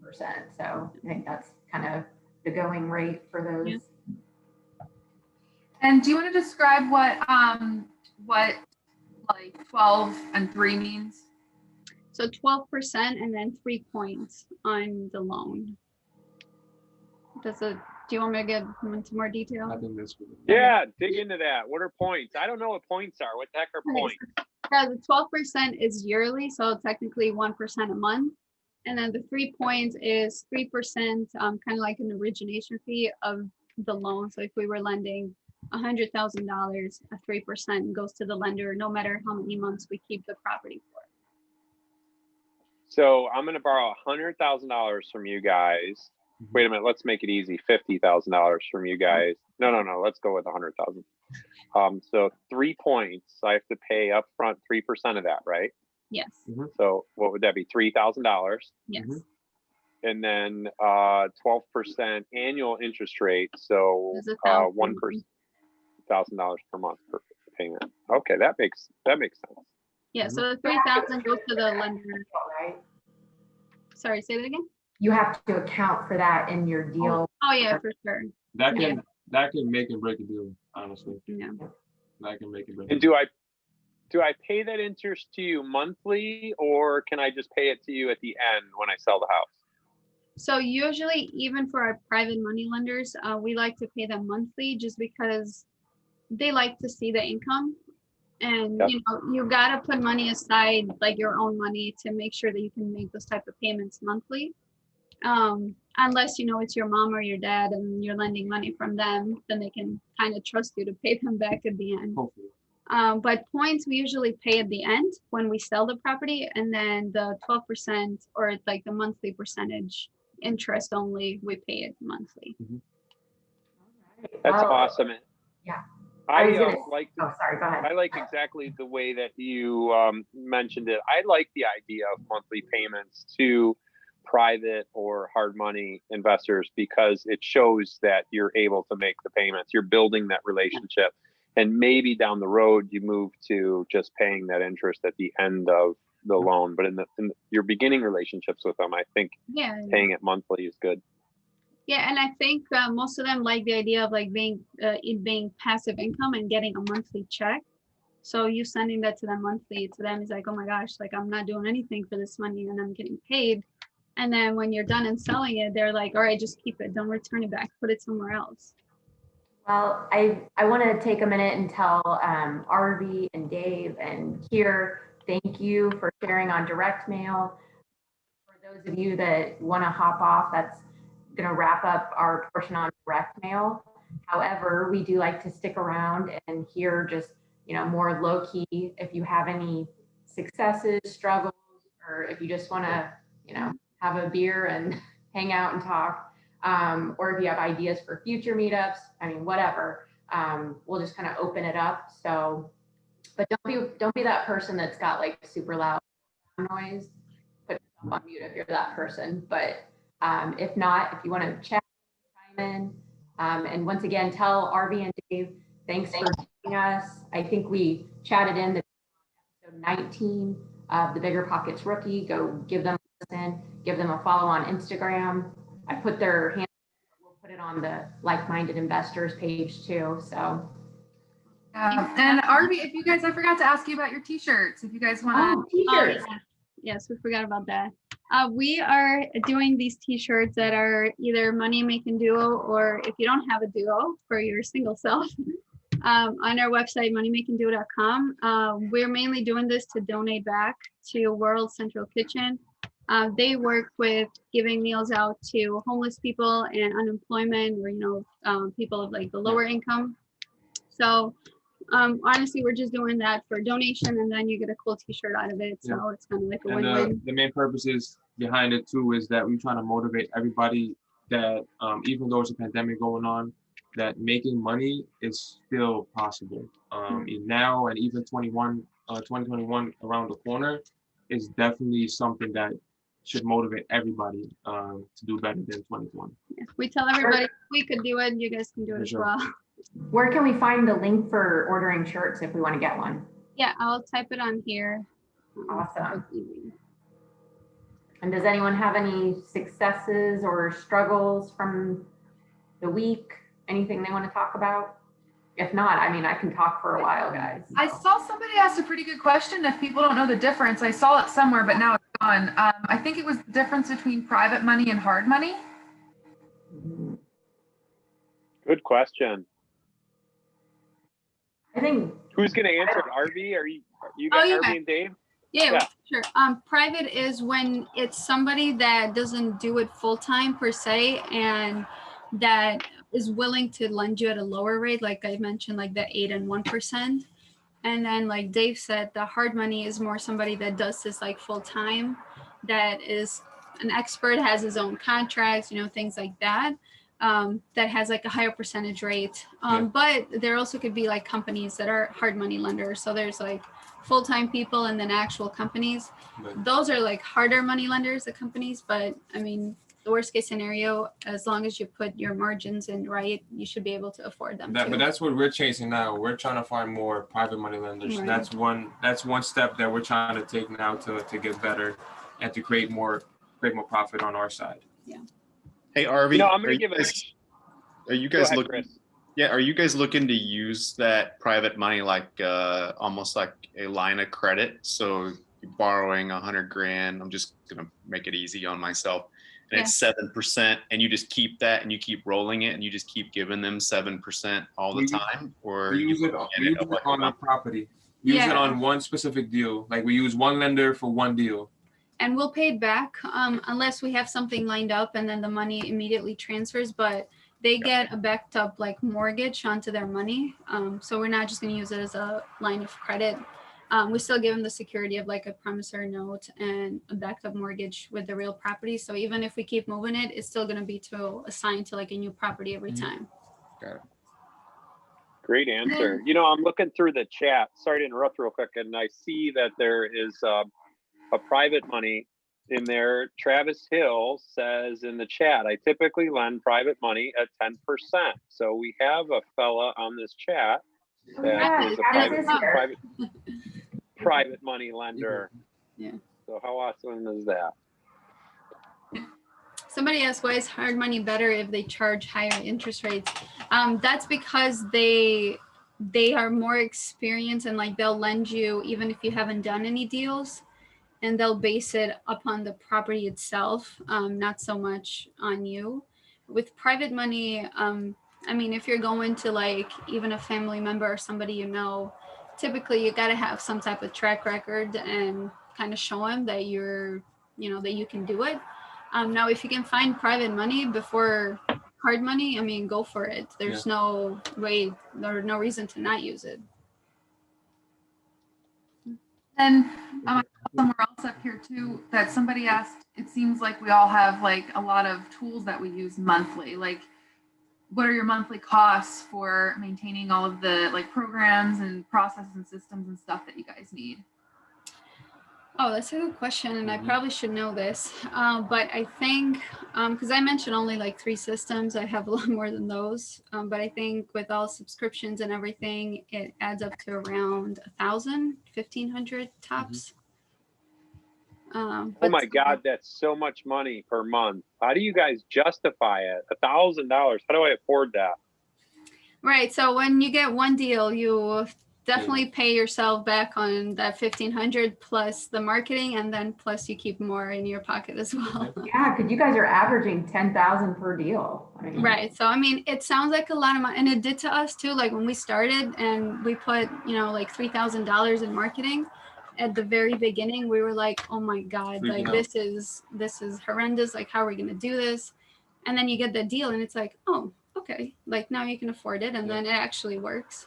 [SPEAKER 2] So I think that's kind of the going rate for those.
[SPEAKER 1] Yeah. And do you want to describe what like 12 and 3 means?
[SPEAKER 4] So 12% and then 3 points on the loan. Do you want me to get into more detail?
[SPEAKER 3] I think that's good.
[SPEAKER 7] Yeah, dig into that. What are points? I don't know what points are. What the heck are points?
[SPEAKER 4] Yeah, the 12% is yearly, so technically 1% a month. And then the 3 points is 3%, kind of like an origination fee of the loan. So if we were lending $100,000, 3% goes to the lender, no matter how many months we keep the property for.
[SPEAKER 7] So I'm going to borrow $100,000 from you guys. Wait a minute. Let's make it easy. $50,000 from you guys. No. Let's go with 100,000. So 3 points. I have to pay upfront 3% of that, right?
[SPEAKER 4] Yes.
[SPEAKER 7] So what would that be? $3,000.
[SPEAKER 4] Yes.
[SPEAKER 7] And then 12% annual interest rate. So $1,000 per month per payment. Okay, that makes sense.
[SPEAKER 4] Yeah. So the 3,000 goes to the lender.
[SPEAKER 2] Right.
[SPEAKER 4] Sorry, say that again.
[SPEAKER 2] You have to account for that in your deal.
[SPEAKER 4] Oh yeah, for sure.
[SPEAKER 3] That can make and break a deal. honestly.
[SPEAKER 4] Yeah.
[SPEAKER 3] I can make it better.
[SPEAKER 7] And do I pay that interest to you monthly, or can I just pay it to you at the end when I sell the house?
[SPEAKER 4] So usually, even for our private money lenders, we like to pay them monthly just because they like to see the income. And
[SPEAKER 7] Yep.
[SPEAKER 4] you gotta put money aside, like your own money, to make sure that you can make those type of payments monthly. Unless it's your mom or your dad and you're lending money from them, then they can kind of trust you to pay them back at the end.
[SPEAKER 3] Hopefully.
[SPEAKER 4] But points we usually pay at the end when we sell the property, and then the 12% or like the monthly percentage interest only, we pay it monthly.
[SPEAKER 7] That's
[SPEAKER 2] Well,
[SPEAKER 7] awesome.
[SPEAKER 2] yeah.
[SPEAKER 7] I
[SPEAKER 2] was gonna-
[SPEAKER 7] like.
[SPEAKER 2] Oh, sorry. Go ahead.
[SPEAKER 7] I like exactly the way that you mentioned it. I like the idea of monthly payments to private or hard money investors because it shows that you're able to make the payments. You're building that relationship. And maybe down the road, you move to just paying that interest at the end of the loan. But in your beginning relationships with them, I think paying it monthly is good.
[SPEAKER 4] Yeah, and I think most of them like the idea of like it being passive income and getting a monthly check. So you sending that to them monthly, to them is like, oh my gosh, like I'm not doing anything for this money and I'm getting paid. And then when you're done and selling it, they're like, all right, just keep it, don't return it back, put it somewhere else.
[SPEAKER 2] Well, I want to take a minute and tell Arvi and Dave and Kier, thank you for sharing on direct mail. For those of you that want to hop off, that's going to wrap up our portion on direct mail. However, we do like to stick around and hear just, more low key. If you have any successes, struggles, or if you just want to, have a beer and hang out and talk, or if you have ideas for future meetups, whatever, we'll just kind of open it up. So, but don't be that person that's got like super loud noise. Put yourself on mute if you're that person. But if not, if you want to chat, chime in, and once again, tell Arvi and Dave, thanks for joining us. I think we chatted in the episode 19 of the Bigger Pockets Rookie. Go give them a listen, give them a follow on Instagram. I put their hand. We'll put it on the Like-Minded Investors page too. So.
[SPEAKER 1] And Arvi, if you guys, I forgot to ask you about your t-shirts. If you guys want to.
[SPEAKER 2] T-shirts.
[SPEAKER 4] Yes, we forgot about that. We are doing these t-shirts that are either money making duo, or if you don't have a duo for your single self, on our website, moneymakingduo.com. We're mainly doing this to donate back to World Central Kitchen. They work with giving meals out to homeless people and unemployment, or people of like the lower income. So honestly, we're just doing that for donation, and then you get a cool t-shirt out of it. So it's kind of like a win-win.
[SPEAKER 3] The main purpose is behind it too is that we're trying to motivate everybody that even though it's a pandemic going on, that making money is still possible. Now and even 2021 around the corner is definitely something that should motivate everybody to do better than 2020.
[SPEAKER 4] Yeah. We tell everybody we could do it, you guys can do it as well.
[SPEAKER 2] Where can we find the link for ordering shirts if we want to get one?
[SPEAKER 4] Yeah, I'll type it on here.
[SPEAKER 2] Awesome. And does anyone have any successes or struggles from the week? Anything they want to talk about? If not, I can talk for a while, guys.
[SPEAKER 1] I saw somebody asked a pretty good question. If people don't know the difference, I saw it somewhere, but now it's gone. I think it was the difference between private money and hard money.
[SPEAKER 7] Good question.
[SPEAKER 2] I think.
[SPEAKER 7] Who's going to answer it? Arvi? Are you guys, Arvi and Dave?
[SPEAKER 4] Yeah, sure. Private is when it's somebody that doesn't do it full time per se, and that is willing to lend you at a lower rate, like I mentioned, like the 8 and 1%. And then, like Dave said, the hard money is more somebody that does this like full time, that is an expert, has his own contracts, things like that. That has like a higher percentage rate. But there also could be like companies that are hard money lenders. So there's like full-time people and then actual companies. Those are like harder money lenders, the companies. But the worst case scenario, as long as you put your margins in right, you should be able to afford them.
[SPEAKER 3] But that's what we're chasing now. We're trying to find more private money lenders. Right. That's one step that we're trying to take now to get better and to create more profit on our side.
[SPEAKER 4] Yeah.
[SPEAKER 6] Hey, Arvi,
[SPEAKER 7] I'm going to give it.
[SPEAKER 6] are you guys looking?
[SPEAKER 7] Chris.
[SPEAKER 6] Yeah, are you guys looking to use that private money like almost like a line of credit? So you're borrowing 100 grand. I'm just gonna make it easy on myself, and
[SPEAKER 4] Yeah.
[SPEAKER 6] it's 7%, and you just keep that and you keep rolling it, and you just keep giving them 7% all the time, or
[SPEAKER 3] We
[SPEAKER 6] you
[SPEAKER 3] use it,
[SPEAKER 6] looking
[SPEAKER 3] we
[SPEAKER 6] at
[SPEAKER 3] use
[SPEAKER 6] it
[SPEAKER 3] it
[SPEAKER 6] like
[SPEAKER 3] on a property. We use it
[SPEAKER 4] Yeah.
[SPEAKER 3] on one specific deal. Like we use one lender for one deal.
[SPEAKER 4] And we'll pay it back unless we have something lined up and then the money immediately transfers, but they get a backed up like mortgage onto their money. So we're not just going to use it as a line of credit. We still give them the security of like a promissory note and a backed up mortgage with the real property. So even if we keep moving it, it's still going to be assigned to like a new property every time.
[SPEAKER 6] Got it.
[SPEAKER 7] Great answer. You know, I'm looking through the chat. Sorry to interrupt real quick, and I see that there is a private money in there. Travis Hill says in the chat, I typically lend private money at 10%. So we have a fella on this chat that is a private money lender.
[SPEAKER 4] Yeah.
[SPEAKER 7] So how awesome is that?
[SPEAKER 4] Somebody asked, why is hard money better if they charge higher interest rates? That's because they are more experienced, and like they'll lend you even if you haven't done any deals, and they'll base it upon the property itself, not so much on you. With private money, I mean, if you're going to like even a family member or somebody you know, typically you got to have some type of track record and kind of show them that that you can do it. Now, if you can find private money before hard money, I mean, go for it. There's no way, there's no reason to not use it.
[SPEAKER 1] And somewhere else up here too, that somebody asked, it seems like we all have like a lot of tools that we use monthly. Like, what are your monthly costs for maintaining all of the like programs and processes and systems and stuff that you guys need?
[SPEAKER 4] Oh, that's a good question, and I probably should know this, but I think because I mentioned only like 3 systems, I have a lot more than those. But I think with all subscriptions and everything, it adds up to around 1,000, 1,500 tops.
[SPEAKER 7] Oh my God, that's so much money per month. How do you guys justify it? $1,000. How do I afford that?
[SPEAKER 4] Right. So when you get one deal, you definitely pay yourself back on that 1,500 plus the marketing, and then plus you keep more in your pocket as well.
[SPEAKER 2] Yeah, because you guys are averaging 10,000 per deal. I mean,
[SPEAKER 4] right. So I mean, it sounds like a lot of money, and it did to us too. Like when we started and we put like $3,000 in marketing at the very beginning, we were like, oh my God, like this is horrendous. Like, how are we gonna do this? And then you get the deal, and it's like, oh, okay, like now you can afford it, and then it actually works.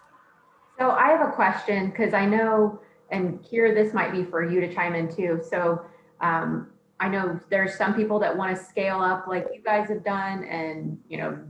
[SPEAKER 2] So I have a question, because I know, and Kira, this might be for you to chime in too. So I know there's some people that want to scale up like you guys have done and,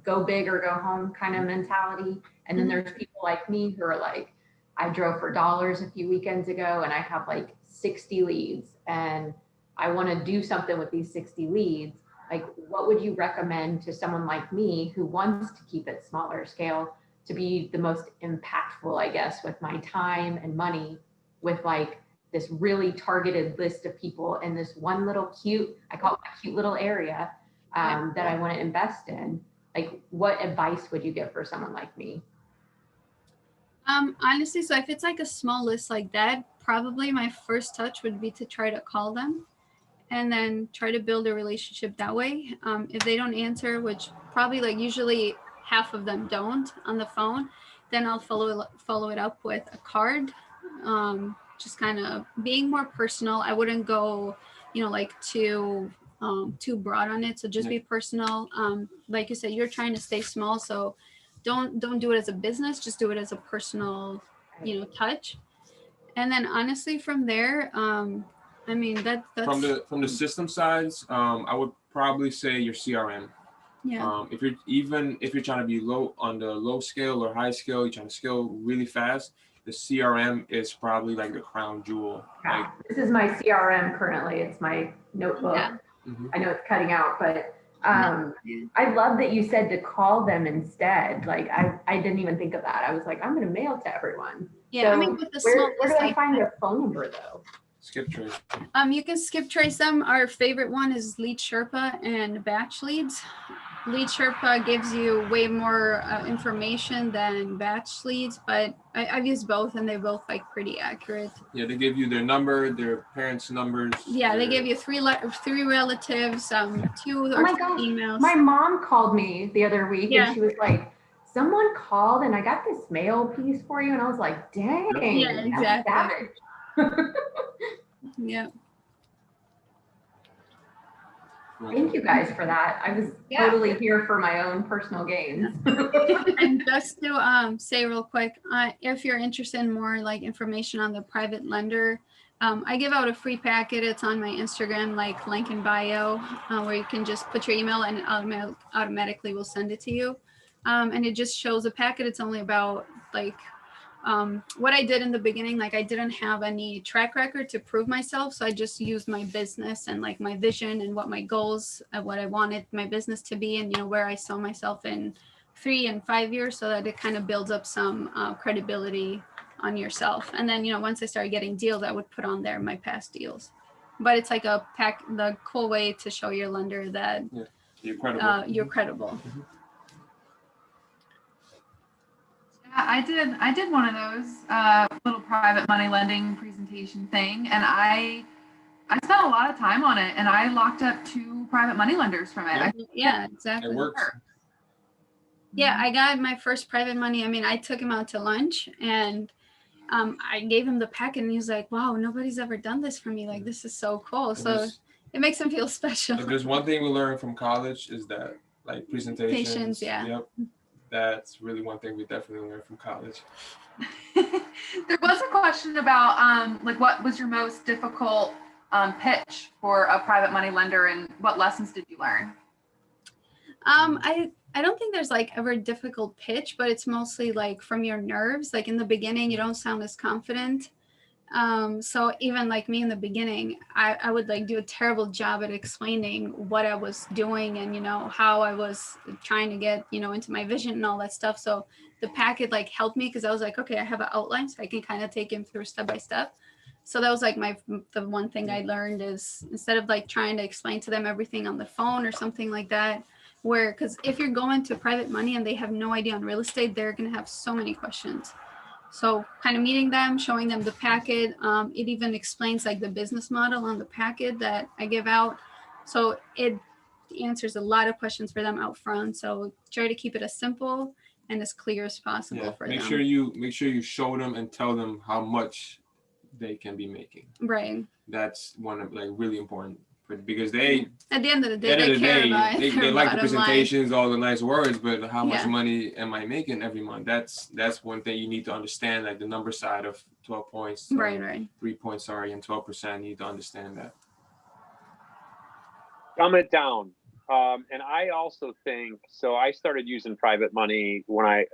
[SPEAKER 2] go big or go home kind of mentality. And then there's people like me who are like, I drove for dollars a few weekends ago and I have like 60 leads and I want to do something with these 60 leads. Like, what would you recommend to someone like me who wants to keep it smaller scale to be the most impactful, I guess, with my time and money, with like this really targeted list of people in this one little I call it a cute little area that I want to invest in? Like, what advice would you give for someone like me?
[SPEAKER 4] Honestly, so if it's like a small list like that, probably my first touch would be to try to call them and then try to build a relationship that way. If they don't answer, which probably like usually half of them don't on the phone, then I'll follow it up with a card, just kind of being more personal. I wouldn't go, like too broad on it. So just be personal. Like you said, you're trying to stay small, so don't do it as a business. Just do it as a personal, touch. And then honestly, from there, I mean that's
[SPEAKER 3] from the system sides. I would probably say your CRM.
[SPEAKER 4] Yeah.
[SPEAKER 3] If you're trying to be low on the low scale or high scale, you're trying to scale really fast, the CRM is probably like the crown jewel.
[SPEAKER 2] Yeah. Like, this is my CRM currently. It's my notebook. Yeah. I know it's cutting out, but I love that you said to call them instead. Like I didn't even think of that. I was like, I'm going to mail to everyone.
[SPEAKER 4] Yeah.
[SPEAKER 2] So
[SPEAKER 4] I mean, with the
[SPEAKER 2] where do I find their phone number though?
[SPEAKER 3] Skip trace.
[SPEAKER 4] You can skip trace them. Our favorite one is Lead Sherpa and Batch Leads. Lead Sherpa gives you way more information than batch leads, but I've used both and they're both like pretty accurate.
[SPEAKER 3] Yeah, they give you their number, their parents' numbers.
[SPEAKER 4] Yeah, they give you three relatives, 2
[SPEAKER 2] Oh
[SPEAKER 4] or
[SPEAKER 2] my
[SPEAKER 4] 3
[SPEAKER 2] gosh.
[SPEAKER 4] emails.
[SPEAKER 2] My mom called me the other week
[SPEAKER 4] Yeah.
[SPEAKER 2] and she was like, someone called and I got this mail piece for you. And I was like, dang,
[SPEAKER 4] Yeah, exactly.
[SPEAKER 2] that's savage.
[SPEAKER 4] Yeah.
[SPEAKER 2] Thank you guys for that. I was totally here for my own personal gains.
[SPEAKER 4] And just to say real quick, if you're interested in more like information on the private lender, I give out a free packet. It's on my Instagram, like link in bio, where you can just put your email and it automatically will send it to you. And it just shows a packet. It's only about like what I did in the beginning. Like I didn't have any track record to prove myself. So I just used my business and like my vision and what my goals and what I wanted my business to be and, you know, where I saw myself in 3 and 5 years, so that it kind of builds up some credibility on yourself. And then, you know, once I started getting deals, I would put on there my past deals. But it's like the cool way to show your lender that
[SPEAKER 3] you're credible.
[SPEAKER 4] You're credible.
[SPEAKER 3] Mm-hmm.
[SPEAKER 1] Yeah, I did one of those little private money lending presentation thing, and I spent a lot of time on it, and I locked up 2 private money lenders from it.
[SPEAKER 4] Yeah, exactly.
[SPEAKER 3] It works.
[SPEAKER 4] Yeah, I got my first private money. I mean, I took him out to lunch and I gave him the packet and he was like, wow, nobody's ever done this for me. Like, this is so cool. So it makes him feel special.
[SPEAKER 3] If there's one thing we learned from college is that like presentations.
[SPEAKER 4] Yeah.
[SPEAKER 3] Yep. That's really one thing we definitely learned from college.
[SPEAKER 1] There was a question about like what was your most difficult pitch for a private money lender and what lessons did you learn?
[SPEAKER 4] I don't think there's like ever a difficult pitch, but it's mostly like from your nerves. Like in the beginning, you don't sound as confident. So even like me in the beginning, I would like do a terrible job at explaining what I was doing and, you know, how I was trying to get, you know, into my vision and all that stuff. So the packet like helped me because I was like, okay, I have an outline so I can kind of take him through step by step. So that was like the one thing I learned is instead of like trying to explain to them everything on the phone or something like that, because if you're going to private money and they have no idea on real estate, they're going to have so many questions. So kind of meeting them, showing them the packet. It even explains like the business model on the packet that I give out. So it answers a lot of questions for them out front. So try to keep it as simple and as clear as possible for them.
[SPEAKER 3] Make sure you show them and tell them how much they can be making.
[SPEAKER 4] Right.
[SPEAKER 3] That's one of like really important because they
[SPEAKER 4] at the end of the day they
[SPEAKER 3] like the presentations, all the nice words, but how much money am I making every month? That's one thing you need to understand, like the number side of 12 points.
[SPEAKER 4] Right.
[SPEAKER 3] 3 points, sorry, and 12%. You need to understand that.
[SPEAKER 7] Dumb it down. And I also think so. I started using private money when I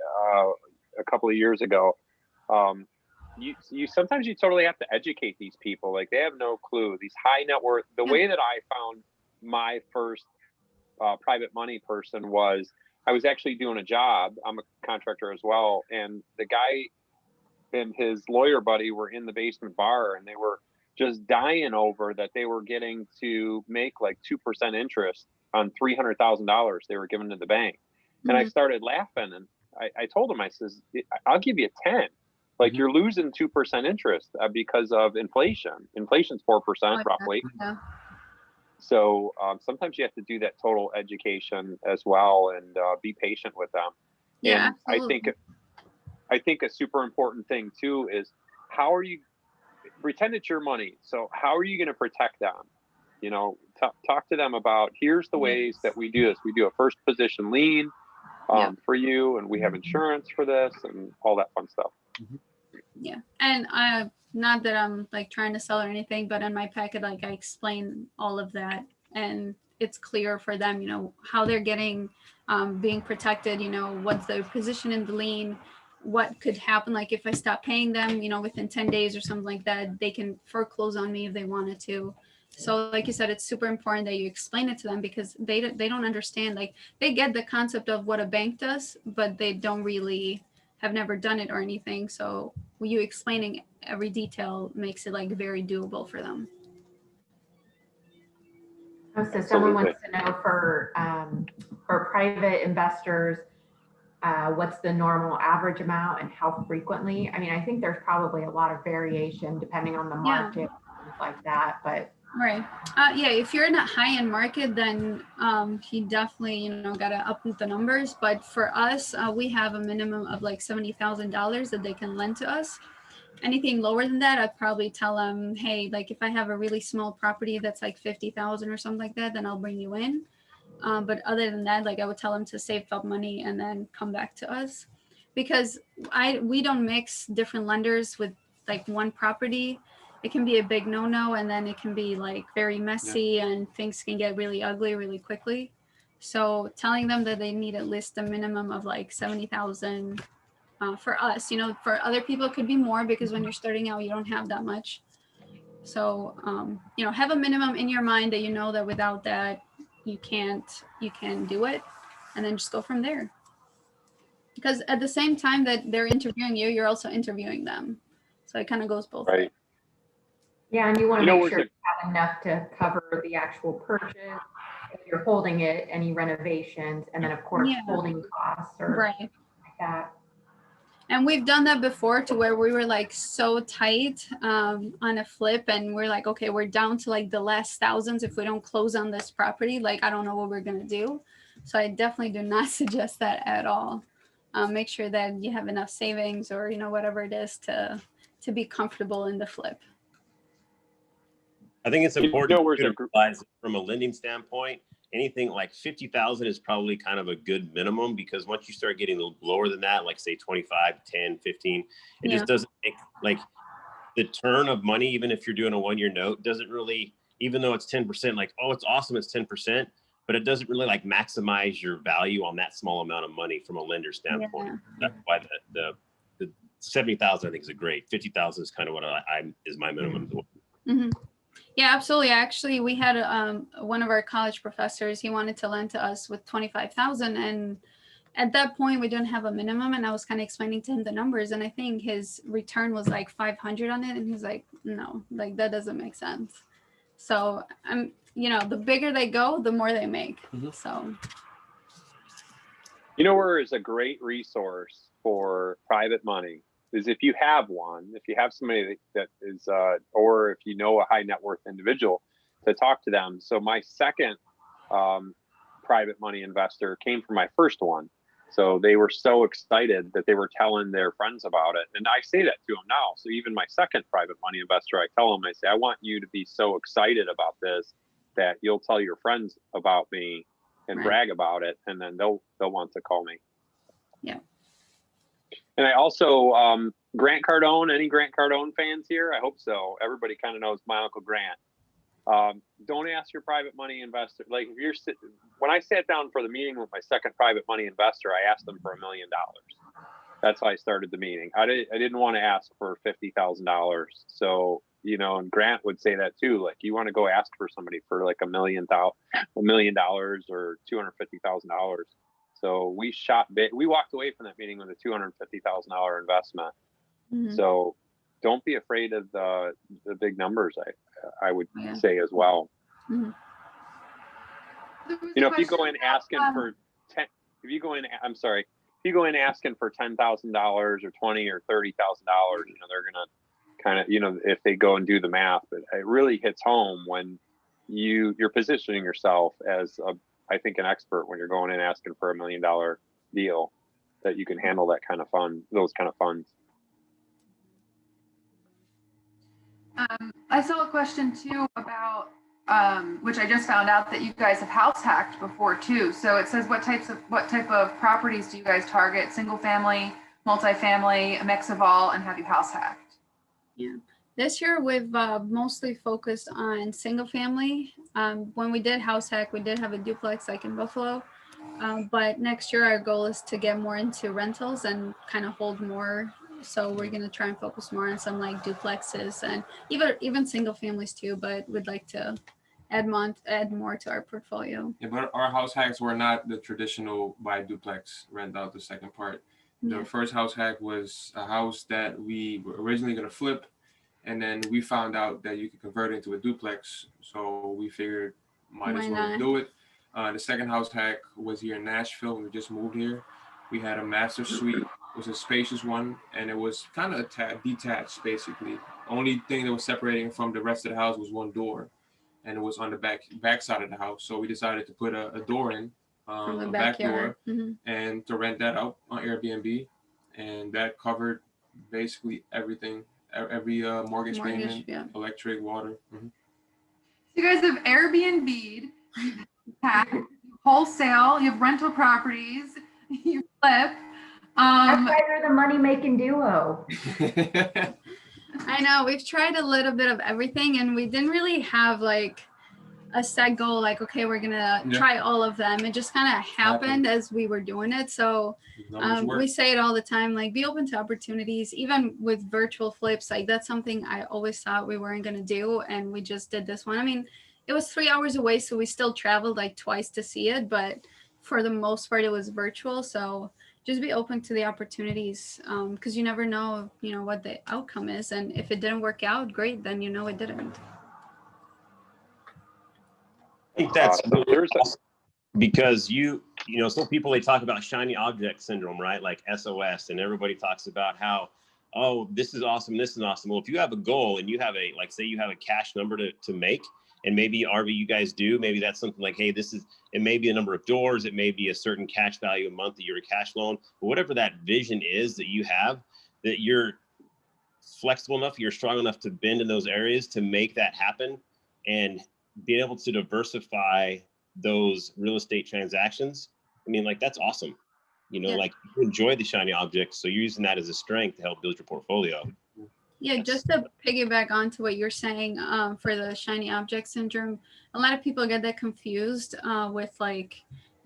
[SPEAKER 7] a couple of years ago. You sometimes you totally have to educate these people. Like they have no clue. These high net worth. The way that I found my first private money person was I was actually doing a job. I'm a contractor as well, and the guy and his lawyer buddy were in the basement bar, and they were just dying over that they were getting to make like 2% interest on $300,000 they were giving to the bank. And I started laughing, and I told him, I says, I'll give you 10. Like you're losing 2% interest because of inflation. Inflation's 4% roughly.
[SPEAKER 4] Yeah.
[SPEAKER 7] So sometimes you have to do that total education as well and be patient with them.
[SPEAKER 4] Yeah,
[SPEAKER 7] and I think a super important thing too is how are you pretend it's your money. So how are you going to protect them? You know, talk to them about here's the ways that we do this. We do a first position lien for you, and we have insurance for this and all that fun stuff.
[SPEAKER 4] Yeah, and not that I'm like trying to sell or anything, but in my packet, like I explain all of that, and it's clear for them, you know, how they're getting being protected, you know, what's their position in the lien, what could happen, like if I stop paying them, you know, within 10 days or something like that, they can foreclose on me if they wanted to. So like you said, it's super important that you explain it to them because they don't understand. Like they get the concept of what a bank does, but they don't really have never done it or anything. So you explaining every detail makes it like very doable for them.
[SPEAKER 2] Oh, so someone wants to know for for private investors, what's the normal average amount and how frequently? I mean, I think there's probably a lot of variation depending on the market, things like that, but.
[SPEAKER 4] Right. Yeah, if you're in a high-end market, then you definitely, got to up the numbers. But for us, we have a minimum of like $70,000 that they can lend to us. Anything lower than that, I'd probably tell them, hey, like if I have a really small property that's like 50,000 or something like that, then I'll bring you in. But other than that, like I would tell them to save up money and then come back to us, because we don't mix different lenders with like one property. It can be a big no-no, and then it can be like very messy and things can get really ugly really quickly. So telling them that they need at least a minimum of like 70,000 for us, for other people it could be more, because when you're starting out, you don't have that much. So, have a minimum in your mind that that without that, you can do it, and then just go from there. Because at the same time that they're interviewing you, you're also interviewing them. So it kind of goes both ways.
[SPEAKER 2] Yeah, and you want to make sure you have enough to cover the actual purchase, if you're holding it, any renovations, and then of course holding costs or like that.
[SPEAKER 4] And we've done that before to where we were like so tight on a flip, and we're like, okay, we're down to like the last thousands. If we don't close on this property, like I don't know what we're gonna do. So I definitely do not suggest that at all. Make sure that you have enough savings or whatever it is to be comfortable in the flip.
[SPEAKER 8] I think it's important to realize from a lending standpoint, anything like 50,000 is probably kind of a good minimum, because once you start getting lower than that, like say 25, 10, 15, it just doesn't make like the turn of money, even if you're doing a 1-year note, doesn't really, even though it's 10%, like, oh, it's awesome, it's 10%, but it doesn't really like maximize your value on that small amount of money from a lender standpoint. That's why the 70,000 I think is a great. 50,000 is kind of what is my minimum.
[SPEAKER 4] Mm-hmm. Yeah, absolutely. Actually, we had one of our college professors. He wanted to lend to us with 25,000, and at that point, we didn't have a minimum. And I was kind of explaining to him the numbers, and I think his return was like 500 on it, and he's like, "No, like that doesn't make sense." So the bigger they go, the more they make. So,
[SPEAKER 7] where is a great resource for private money is if you have one, if you have somebody that is, or if you know a high net worth individual, to talk to them. So my second private money investor came from my first one. So they were so excited that they were telling their friends about it. And I say that to them now. So even my second private money investor, I tell them, I say, I want you to be so excited about this that you'll tell your friends about me and brag about it. And then they'll want to call me.
[SPEAKER 4] Yeah.
[SPEAKER 7] And I also, Grant Cardone, any Grant Cardone fans here? I hope so. Everybody kind of knows my Uncle Grant. Don't ask your private money investor. Like if when I sat down for the meeting with my second private money investor, I asked them for $1 million. That's how I started the meeting. I didn't want to ask for $50,000. So, and Grant would say that too. Like you want to go ask for somebody for like $1 million or $250,000. So we shot big. We walked away from that meeting with a $250,000 investment. Mm-hmm. So don't be afraid of the big numbers. I would say as well.
[SPEAKER 4] Mm-hmm.
[SPEAKER 7] If you go in asking for if you go in asking for $10,000 or $20,000 or $30,000, they're gonna kind of, if they go and do the math, it really hits home when you're positioning yourself as I think an expert when you're going in asking for $1 million deal, that you can handle that kind of those kind of funds.
[SPEAKER 1] I saw a question too about, which I just found out that you guys have house hacked before too. So it says, what type of properties do you guys target? Single family, multifamily, a mix of all, and have you house hacked?
[SPEAKER 4] Yeah. This year, we've mostly focused on single family. When we did house hack, we did have a duplex like in Buffalo. But next year, our goal is to get more into rentals and kind of hold more. So we're going to try and focus more on some like duplexes and even single families too. But we'd like to add more to our portfolio.
[SPEAKER 3] Yeah, but our house hacks were not the traditional buy duplex, rent out the second part. The first house hack was a house that we were originally going to flip. And then we found out that you could convert it into a duplex. So we figured might as well do it. The second house hack was here in Nashville. We just moved here. We had a master suite. It was a spacious one, and it was kind of detached, basically. Only thing that was separating from the rest of the house was one door, and it was on the back side of the house. So we decided to put a door in,
[SPEAKER 4] From the
[SPEAKER 3] a back
[SPEAKER 4] backyard.
[SPEAKER 3] door, and to rent that out on Airbnb, and that covered basically everything, every mortgage payment,
[SPEAKER 4] yeah.
[SPEAKER 3] electric, water.
[SPEAKER 1] So you guys have Airbnb'd, wholesale, you have rental properties, you flip.
[SPEAKER 2] That's why they're the money-making duo.
[SPEAKER 4] I know, we've tried a little bit of everything, and we didn't really have like a set goal, like, okay, we're gonna try all of them. It just kind of happened as we were doing it. So we say it all the time, like, be open to opportunities. Even with virtual flips, like, that's something I always thought we weren't gonna do, and we just did this one. I mean, it was 3 hours away, so we still traveled like twice to see it, but for the most part it was virtual. So just be open to the opportunities, because you never know, what the outcome is. And if it didn't work out, great, then it didn't.
[SPEAKER 8] I think that's really awesome, because some people, they talk about shiny object syndrome, right? Like SOS, and everybody talks about how, oh, this is awesome, this is awesome. Well, if you have a goal and you have say you have a cash number to make, and maybe RV, you guys do, maybe that's something like, hey, it may be a number of doors, it may be a certain cash value a month that you're a cash loan, but whatever that vision is that you have, that you're flexible enough, you're strong enough to bend in those areas to make that happen, and be able to diversify those real estate transactions. I mean, like, that's awesome. Like, you enjoy the shiny objects, so you're using that as a strength to help build your portfolio.
[SPEAKER 4] Yeah, just to piggyback onto what you're saying, for the shiny object syndrome, a lot of people get that confused with like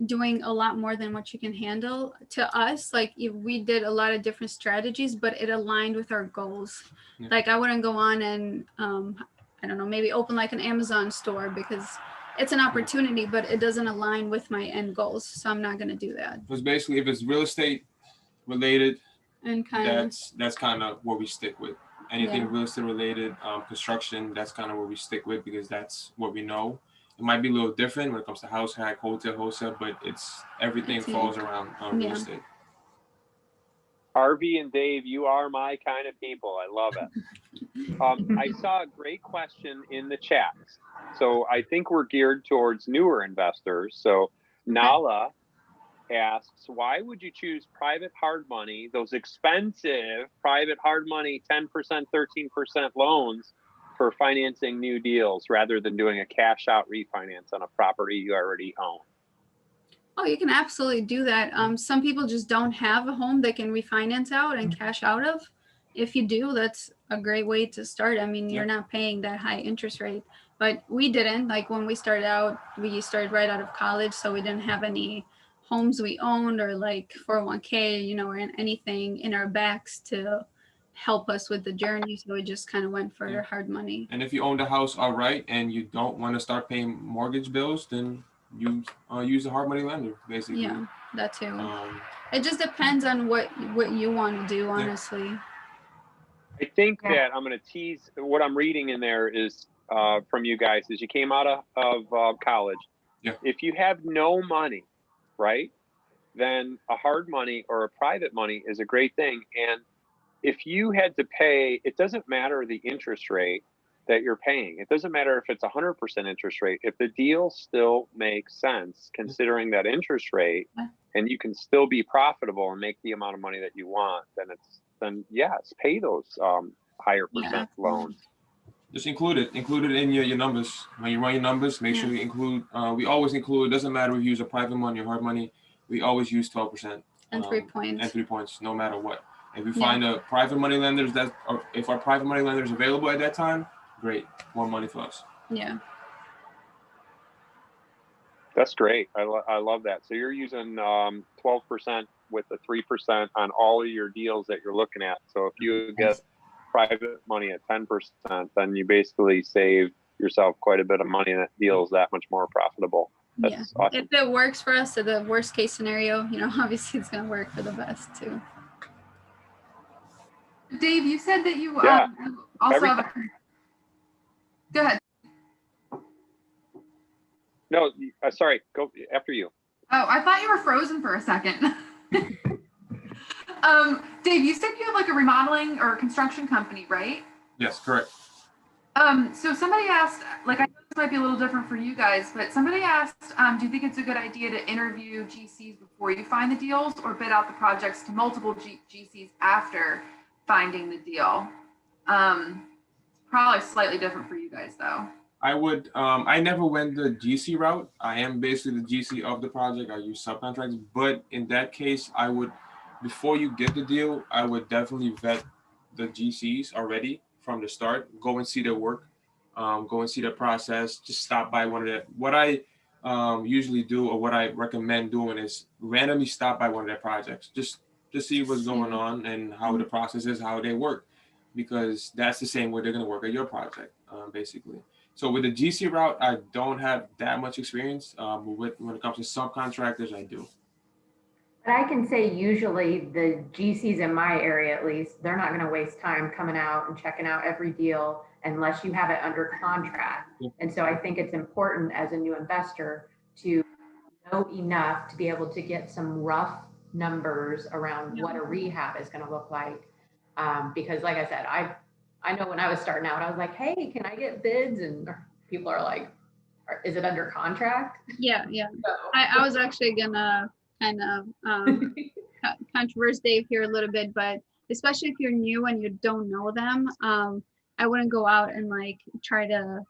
[SPEAKER 4] doing a lot more than what you can handle. To us, like, we did a lot of different strategies, but it aligned with our goals. Yeah. Like, I wouldn't go on and I don't know, maybe open like an Amazon store, because it's an opportunity, but it doesn't align with my end goals. So I'm not going to do that.
[SPEAKER 3] Because basically, if it's real estate related,
[SPEAKER 4] and
[SPEAKER 3] that's kind of what we stick with. Anything real estate related, construction, that's kind of what we stick with, because that's what we know. It might be a little different when it comes to house hack, wholesale, but everything falls around real estate.
[SPEAKER 7] RV and Dave, you are my kind of people. I love it. I saw a great question in the chat. So I think we're geared towards newer investors. So Nala asks, why would you choose private hard money, those expensive private hard money, 10%, 13% loans for financing new deals, rather than doing a cash out refinance on a property you already own?
[SPEAKER 4] Oh, you can absolutely do that. Some people just don't have a home they can refinance out and cash out of. If you do, that's a great way to start. I mean, you're not paying that high interest rate, but we didn't. Like, when we started out, we started right out of college, so we didn't have any homes we owned, or like 401k, or anything in our backs to help us with the journey. So we just kind of went for hard money.
[SPEAKER 3] And if you owned a house outright and you don't want to start paying mortgage bills, then you use a hard money lender, basically.
[SPEAKER 4] Yeah, that too. It just depends on what you want to do, honestly.
[SPEAKER 7] I think that I'm going to tease what I'm reading in there is from you guys, is you came out of college.
[SPEAKER 3] Yeah.
[SPEAKER 7] If you have no money, right, then a hard money or a private money is a great thing. And if you had to pay, it doesn't matter the interest rate that you're paying. It doesn't matter if it's 100% interest rate. If the deal still makes sense, considering that interest rate, and you can still be profitable and make the amount of money that you want, then yes, pay those higher percent loans.
[SPEAKER 3] Just include it in your numbers. When you run your numbers, make sure you include, we always include, it doesn't matter if you use a private money or hard money, we always use 12%.
[SPEAKER 4] And 3 points.
[SPEAKER 3] And 3 points, no matter what. If you find a private money lender, if our private money lender is available at that time, great, more money for us.
[SPEAKER 4] Yeah.
[SPEAKER 7] That's great. I love that. So you're using 12% with the 3% on all of your deals that you're looking at. So if you get private money at 10%, then you basically save yourself quite a bit of money, and that deal is that much more profitable. That's awesome.
[SPEAKER 4] If it works for us, at the worst case scenario, obviously it's going to work for the best too.
[SPEAKER 1] Dave, you said that you also have a... Go ahead.
[SPEAKER 7] No, sorry, go after you.
[SPEAKER 1] Oh, I thought you were frozen for a second. Dave, you said you have like a remodeling or construction company, right?
[SPEAKER 3] Yes, correct.
[SPEAKER 1] So somebody asked, like, I know this might be a little different for you guys, but somebody asked, do you think it's a good idea to interview GCs before you find the deals, or bid out the projects to multiple GCs after finding the deal? Probably slightly different for you guys though.
[SPEAKER 3] I would, I never went the GC route. I am basically the GC of the project. I use subcontractors, but in that case, I would, before you get the deal, I would definitely vet the GCs already from the start. Go and see their work, go and see their process. Just stop by one of their. What I usually do, or what I recommend doing, is randomly stop by one of their projects, just to see what's going on and how the process is, how they work, because that's the same way they're going to work at your project, basically. So with the GC route, I don't have that much experience. When it comes to subcontractors, I do.
[SPEAKER 2] But I can say usually the GCs in my area, at least, they're not going to waste time coming out and checking out every deal unless you have it under contract.
[SPEAKER 3] Yeah.
[SPEAKER 2] And so I think it's important as a new investor to know enough to be able to get some rough numbers around what a rehab is going to look like. Because like I said, I know when I was starting out, I was like, hey, can I get bids? And people are like, is it under contract?
[SPEAKER 4] Yeah.
[SPEAKER 2] So.
[SPEAKER 4] I was actually gonna kind of controverse Dave here a little bit, but especially if you're new and you don't know them, I wouldn't go out and like try to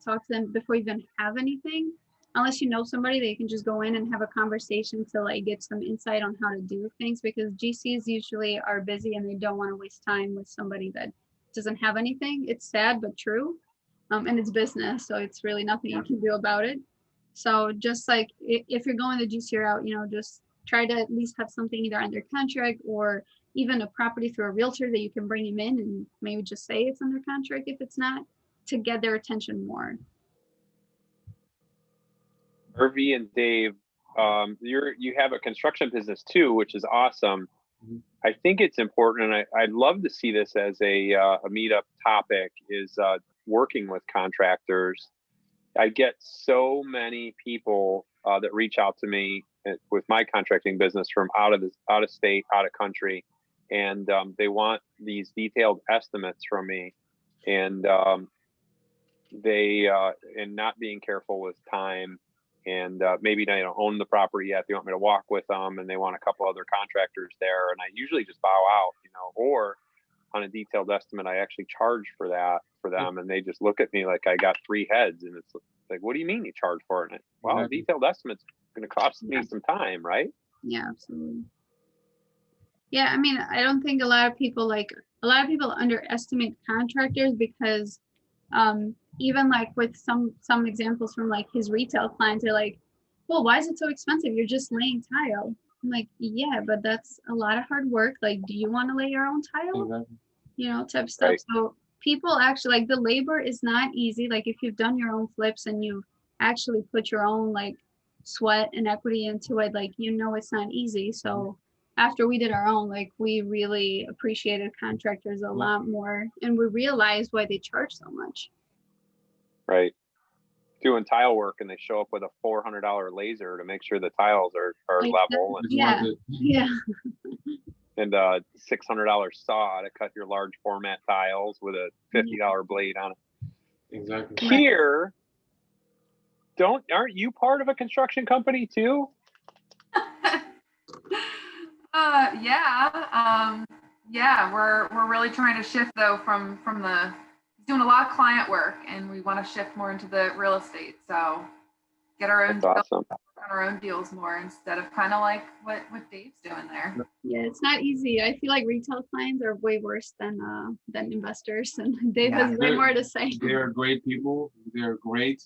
[SPEAKER 4] talk to them before you even have anything, unless you know somebody that you can just go in and have a conversation to like get some insight on how to do things, because GCs usually are busy and they don't want to waste time with somebody that doesn't have anything. It's sad but true, and it's business, so it's really nothing you can do about it. So just like if you're going the GC route, just try to at least have something either under contract or even a property through a realtor that you can bring them in and maybe just say it's under contract if it's not, to get their attention more.
[SPEAKER 7] Irvi and Dave, you have a construction business too, which is awesome.
[SPEAKER 3] Mm-hmm.
[SPEAKER 7] I think it's important, and I'd love to see this as a meetup topic, is working with contractors. I get so many people that reach out to me with my contracting business from out of state, out of country, and they want these detailed estimates from me, and and not being careful with time, and maybe they don't own the property yet. They want me to walk with them, and they want a couple other contractors there, and I usually just bow out, or on a detailed estimate, I actually charge for that for them, and they just look at me like I got three heads, and it's like, what do you mean you charge for it? Well, a detailed estimate's going to cost me some time, right?
[SPEAKER 4] Yeah, absolutely. Yeah, I mean, I don't think a lot of people underestimate contractors, because even like with some examples from like his retail clients, they're like, well, why is it so expensive? You're just laying tile. I'm like, yeah, but that's a lot of hard work. Like, do you want to lay your own tile? Type stuff. Right. So people actually, like, the labor is not easy. Like, if you've done your own flips and you've actually put your own like sweat and equity into it, like, it's not easy. So after we did our own, like, we really appreciated contractors a lot more, and we realized why they charge so much.
[SPEAKER 7] Right. Doing tile work, and they show up with a $400 laser to make sure the tiles are level. And
[SPEAKER 4] yeah.
[SPEAKER 7] And a $600 saw to cut your large format tiles with a $50 blade on it.
[SPEAKER 3] Exactly.
[SPEAKER 7] Kier, aren't you part of a construction company too?
[SPEAKER 1] Yeah. We're really trying to shift though from doing a lot of client work, and we want to shift more into the real estate. So get our own deals, on our own deals more, instead of kind of like what Dave's doing there.
[SPEAKER 4] Yeah, it's not easy. I feel like retail clients are way worse than investors, and Dave has way more to say.
[SPEAKER 3] They're great people. They're great,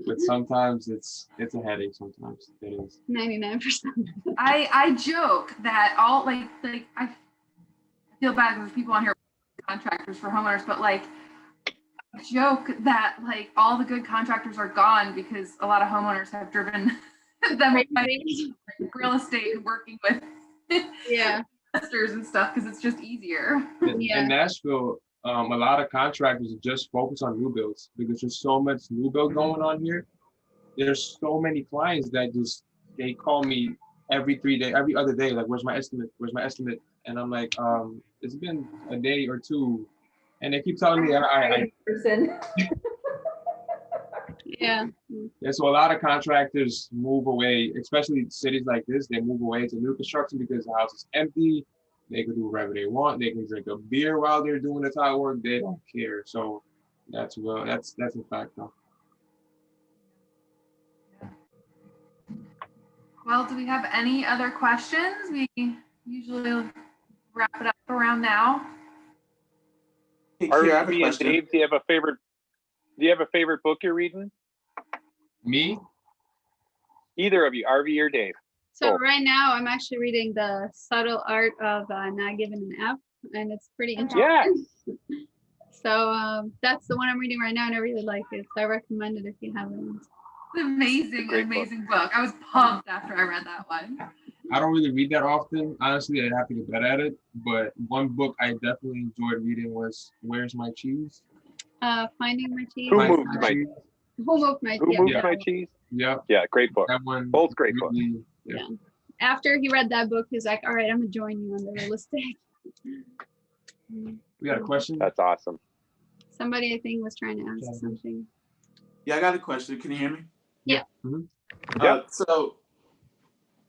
[SPEAKER 3] but sometimes it's a headache. Sometimes it is.
[SPEAKER 4] 99%.
[SPEAKER 1] I joke that all like I feel bad because people on here are contractors for homeowners, but like joke that like all the good contractors are gone because a lot of homeowners have driven them real estate and working with investors and stuff, because it's just easier.
[SPEAKER 3] In Nashville, a lot of contractors just focus on new builds because there's so much new build going on here. there's so many clients that just, they call me every 3 days, every other day, like, where's my estimate? Where's my estimate? And I'm like, it's been a day or two. And they keep telling me,
[SPEAKER 2] person.
[SPEAKER 4] Yeah.
[SPEAKER 3] yeah, so a lot of contractors move away, especially cities like this, they move away to new construction because the house is empty. They can do whatever they want. They can drink a beer while they're doing the tile work. They don't care. So that's a fact though.
[SPEAKER 1] Well, do we have any other questions? We usually wrap it up around now.
[SPEAKER 9] Hey, Kier, I have a
[SPEAKER 7] RV and
[SPEAKER 9] question.
[SPEAKER 7] Dave, do you have a favorite book you're reading?
[SPEAKER 3] Me?
[SPEAKER 7] Either of you, RV or Dave.
[SPEAKER 4] So
[SPEAKER 7] Cool.
[SPEAKER 4] right now I'm actually reading The Subtle Art of Not Giving an F, and it's pretty interesting.
[SPEAKER 7] Yeah.
[SPEAKER 4] So that's the one I'm reading right now, and I really like it. So I recommend it if you haven't.
[SPEAKER 1] It's an amazing book. I was pumped after I read that one.
[SPEAKER 3] I don't really read that often. Honestly, I have to get better at it. But one book I definitely enjoyed reading was Where's My Cheese?
[SPEAKER 4] Finding My Cheese.
[SPEAKER 7] Who Moved My
[SPEAKER 3] Cheese?
[SPEAKER 4] Who Moved My
[SPEAKER 7] Who
[SPEAKER 4] yeah,
[SPEAKER 7] Moved
[SPEAKER 4] yeah.
[SPEAKER 7] My Cheese?
[SPEAKER 3] Yeah.
[SPEAKER 7] Yeah, great book.
[SPEAKER 3] That one.
[SPEAKER 7] Both great books.
[SPEAKER 3] really, yeah.
[SPEAKER 4] After he read that book, he's like, all right, I'm gonna join you on the real estate.
[SPEAKER 3] We got a question?
[SPEAKER 7] That's awesome.
[SPEAKER 4] Somebody I think was trying to ask something.
[SPEAKER 9] Yeah, I got a question. Can you hear me?
[SPEAKER 4] Yeah.
[SPEAKER 3] Mhm.
[SPEAKER 9] So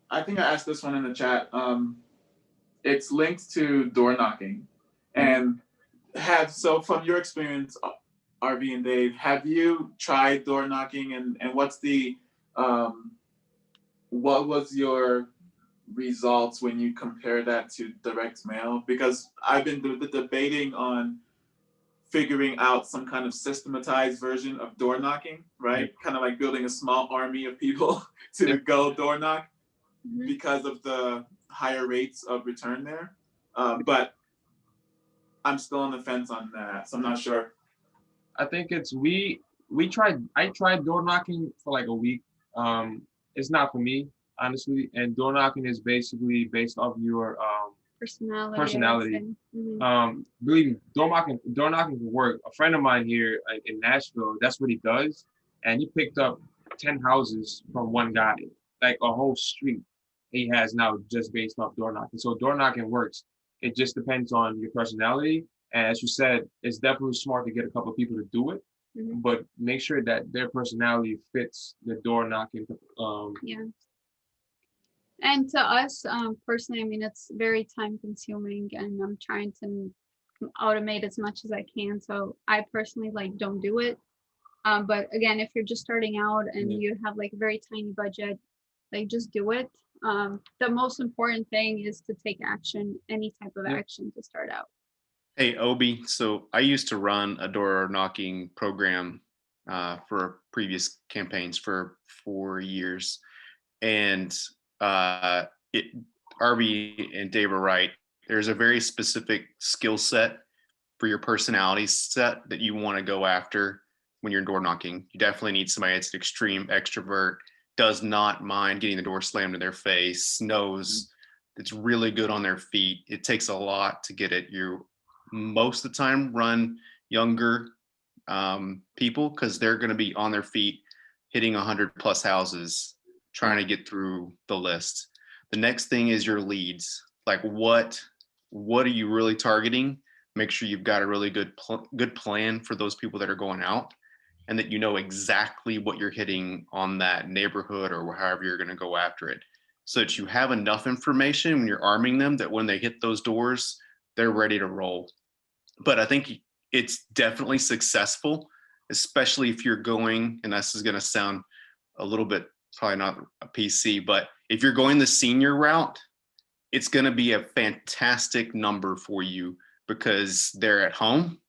[SPEAKER 9] I think I asked this one in the chat. It's linked to door knocking. And from your experience, RV and Dave, have you tried door knocking, and what's the what was your results when you compare that to direct mail? Because I've been debating on figuring out some kind of systematized version of door knocking, right? Kind of like building a small army of people to go door knock because of the higher rates of return there. But I'm still on the fence on that, so I'm not sure.
[SPEAKER 3] I think it's I tried door knocking for like a week. It's not for me, honestly. And door knocking is basically based off your personality. Believe me, door knocking can work. A friend of mine here in Nashville, that's what he does. And he picked up 10 houses from one guy, like a whole street he has now just based off door knocking. So door knocking works. It just depends on your personality. And as you said, it's definitely smart to get a couple of people to do it, but make sure that their personality fits the door knocking.
[SPEAKER 4] Yeah. And to us, personally, I mean, it's very time consuming, and I'm trying to automate as much as I can. So I personally don't do it. But again, if you're just starting out and you have like a very tiny budget, just do it. The most important thing is to take action, any type of action to start out.
[SPEAKER 6] Hey, Obi. So I used to run a door knocking program for previous campaigns for 4 years. And RB and Dave are right. There's a very specific skill set for your personality set that you want to go after when you're door knocking. You definitely need somebody that's an extreme extrovert, does not mind getting the door slammed in their face, knows that's really good on their feet. It takes a lot to get it. You most of the time run younger people because they're going to be on their feet hitting 100 plus houses trying to get through the list. The next thing is your leads. Like what are you really targeting? Make sure you've got a really good plan for those people that are going out, and that you know exactly what you're hitting on that neighborhood or however you're going to go after it, so that you have enough information when you're arming them that when they hit those doors, they're ready to roll. But I think it's definitely successful, especially if you're going, and this is going to sound a little bit probably not a PC, but if you're going the senior route, it's going to be a fantastic number for you because they're at home.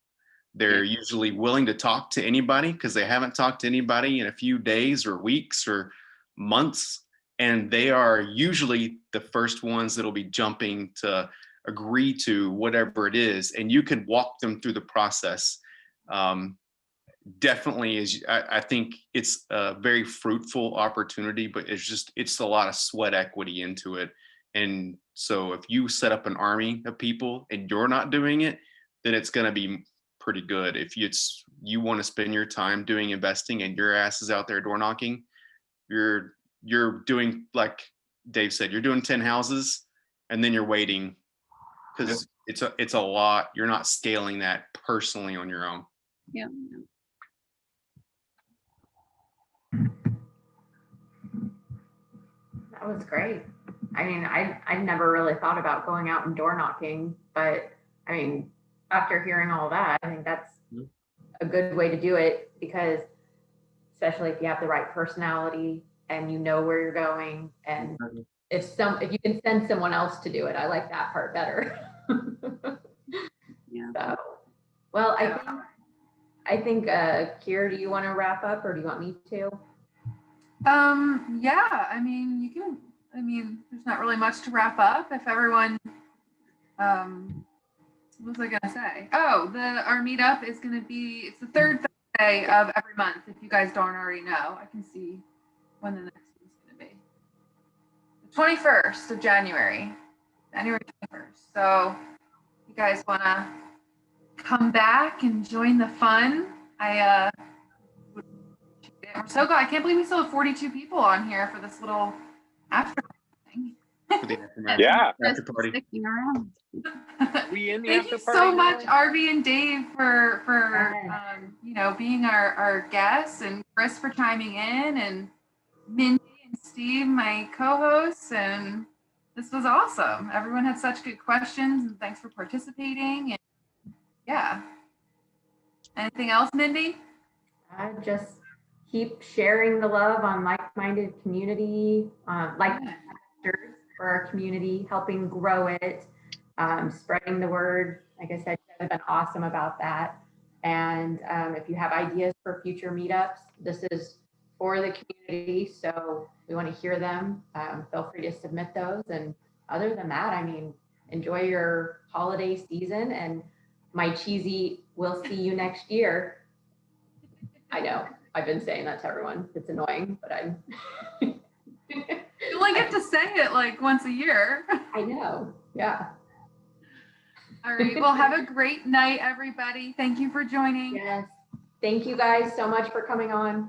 [SPEAKER 6] They're usually willing to talk to anybody because they haven't talked to anybody in a few days or weeks or months. And they are usually the first ones that'll be jumping to agree to whatever it is. And you can walk them through the process. Definitely is. I think it's a very fruitful opportunity, but it's a lot of sweat equity into it. And so if you set up an army of people and you're not doing it, then it's going to be pretty good. If you want to spend your time doing investing and your ass is out there door knocking, you're doing, like Dave said, you're doing 10 houses and then you're waiting because it's a lot. You're not scaling that personally on your own.
[SPEAKER 4] Yeah.
[SPEAKER 2] That was great. I mean, I never really thought about going out and door knocking, but I mean, after hearing all that, I think that's a good way to do it, because especially if you have the right personality and you know where you're going, and if you can send someone else to do it, I like that part better.
[SPEAKER 4] Yeah.
[SPEAKER 2] So, well, I think Kier, do you want to wrap up or do you want me to?
[SPEAKER 1] Yeah, I mean, there's not really much to wrap up. If everyone, what was I gonna say? Oh, our meetup is gonna be, it's the third Thursday of every month. If you guys don't already know, I can see when the next one's gonna be. The 21st of January 21st. So if you guys wanna come back and join the fun, we're so glad. I can't believe we still have 42 people on here for this little after thing.
[SPEAKER 7] Yeah.
[SPEAKER 6] After party.
[SPEAKER 4] Sticking around.
[SPEAKER 7] We in the
[SPEAKER 1] Thank
[SPEAKER 7] after
[SPEAKER 1] you
[SPEAKER 7] party
[SPEAKER 1] so
[SPEAKER 7] now?
[SPEAKER 1] much, Arby and Dave, for
[SPEAKER 2] Yes.
[SPEAKER 1] being our guests, and Chris for chiming in, and Mindy and Steve, my co-hosts, and this was awesome. Everyone had such good questions, and thanks for participating. And yeah. Anything else, Mindy?
[SPEAKER 2] Just keep sharing the love on like-minded community, for our community, helping grow it, spreading the word. Like I said, you guys have been awesome about that. And if you have ideas for future meetups, this is for the community, so we want to hear them. Feel free to submit those. And other than that, I mean, enjoy your holiday season, and my cheesy, we'll see you next year. I know, I've been saying that to everyone. It's annoying, but I'm.
[SPEAKER 1] You only get to say it like once a year.
[SPEAKER 2] I know, yeah.
[SPEAKER 1] All right, well, have a great night, everybody. Thank you for joining.
[SPEAKER 2] Yes, thank you guys so much for coming on.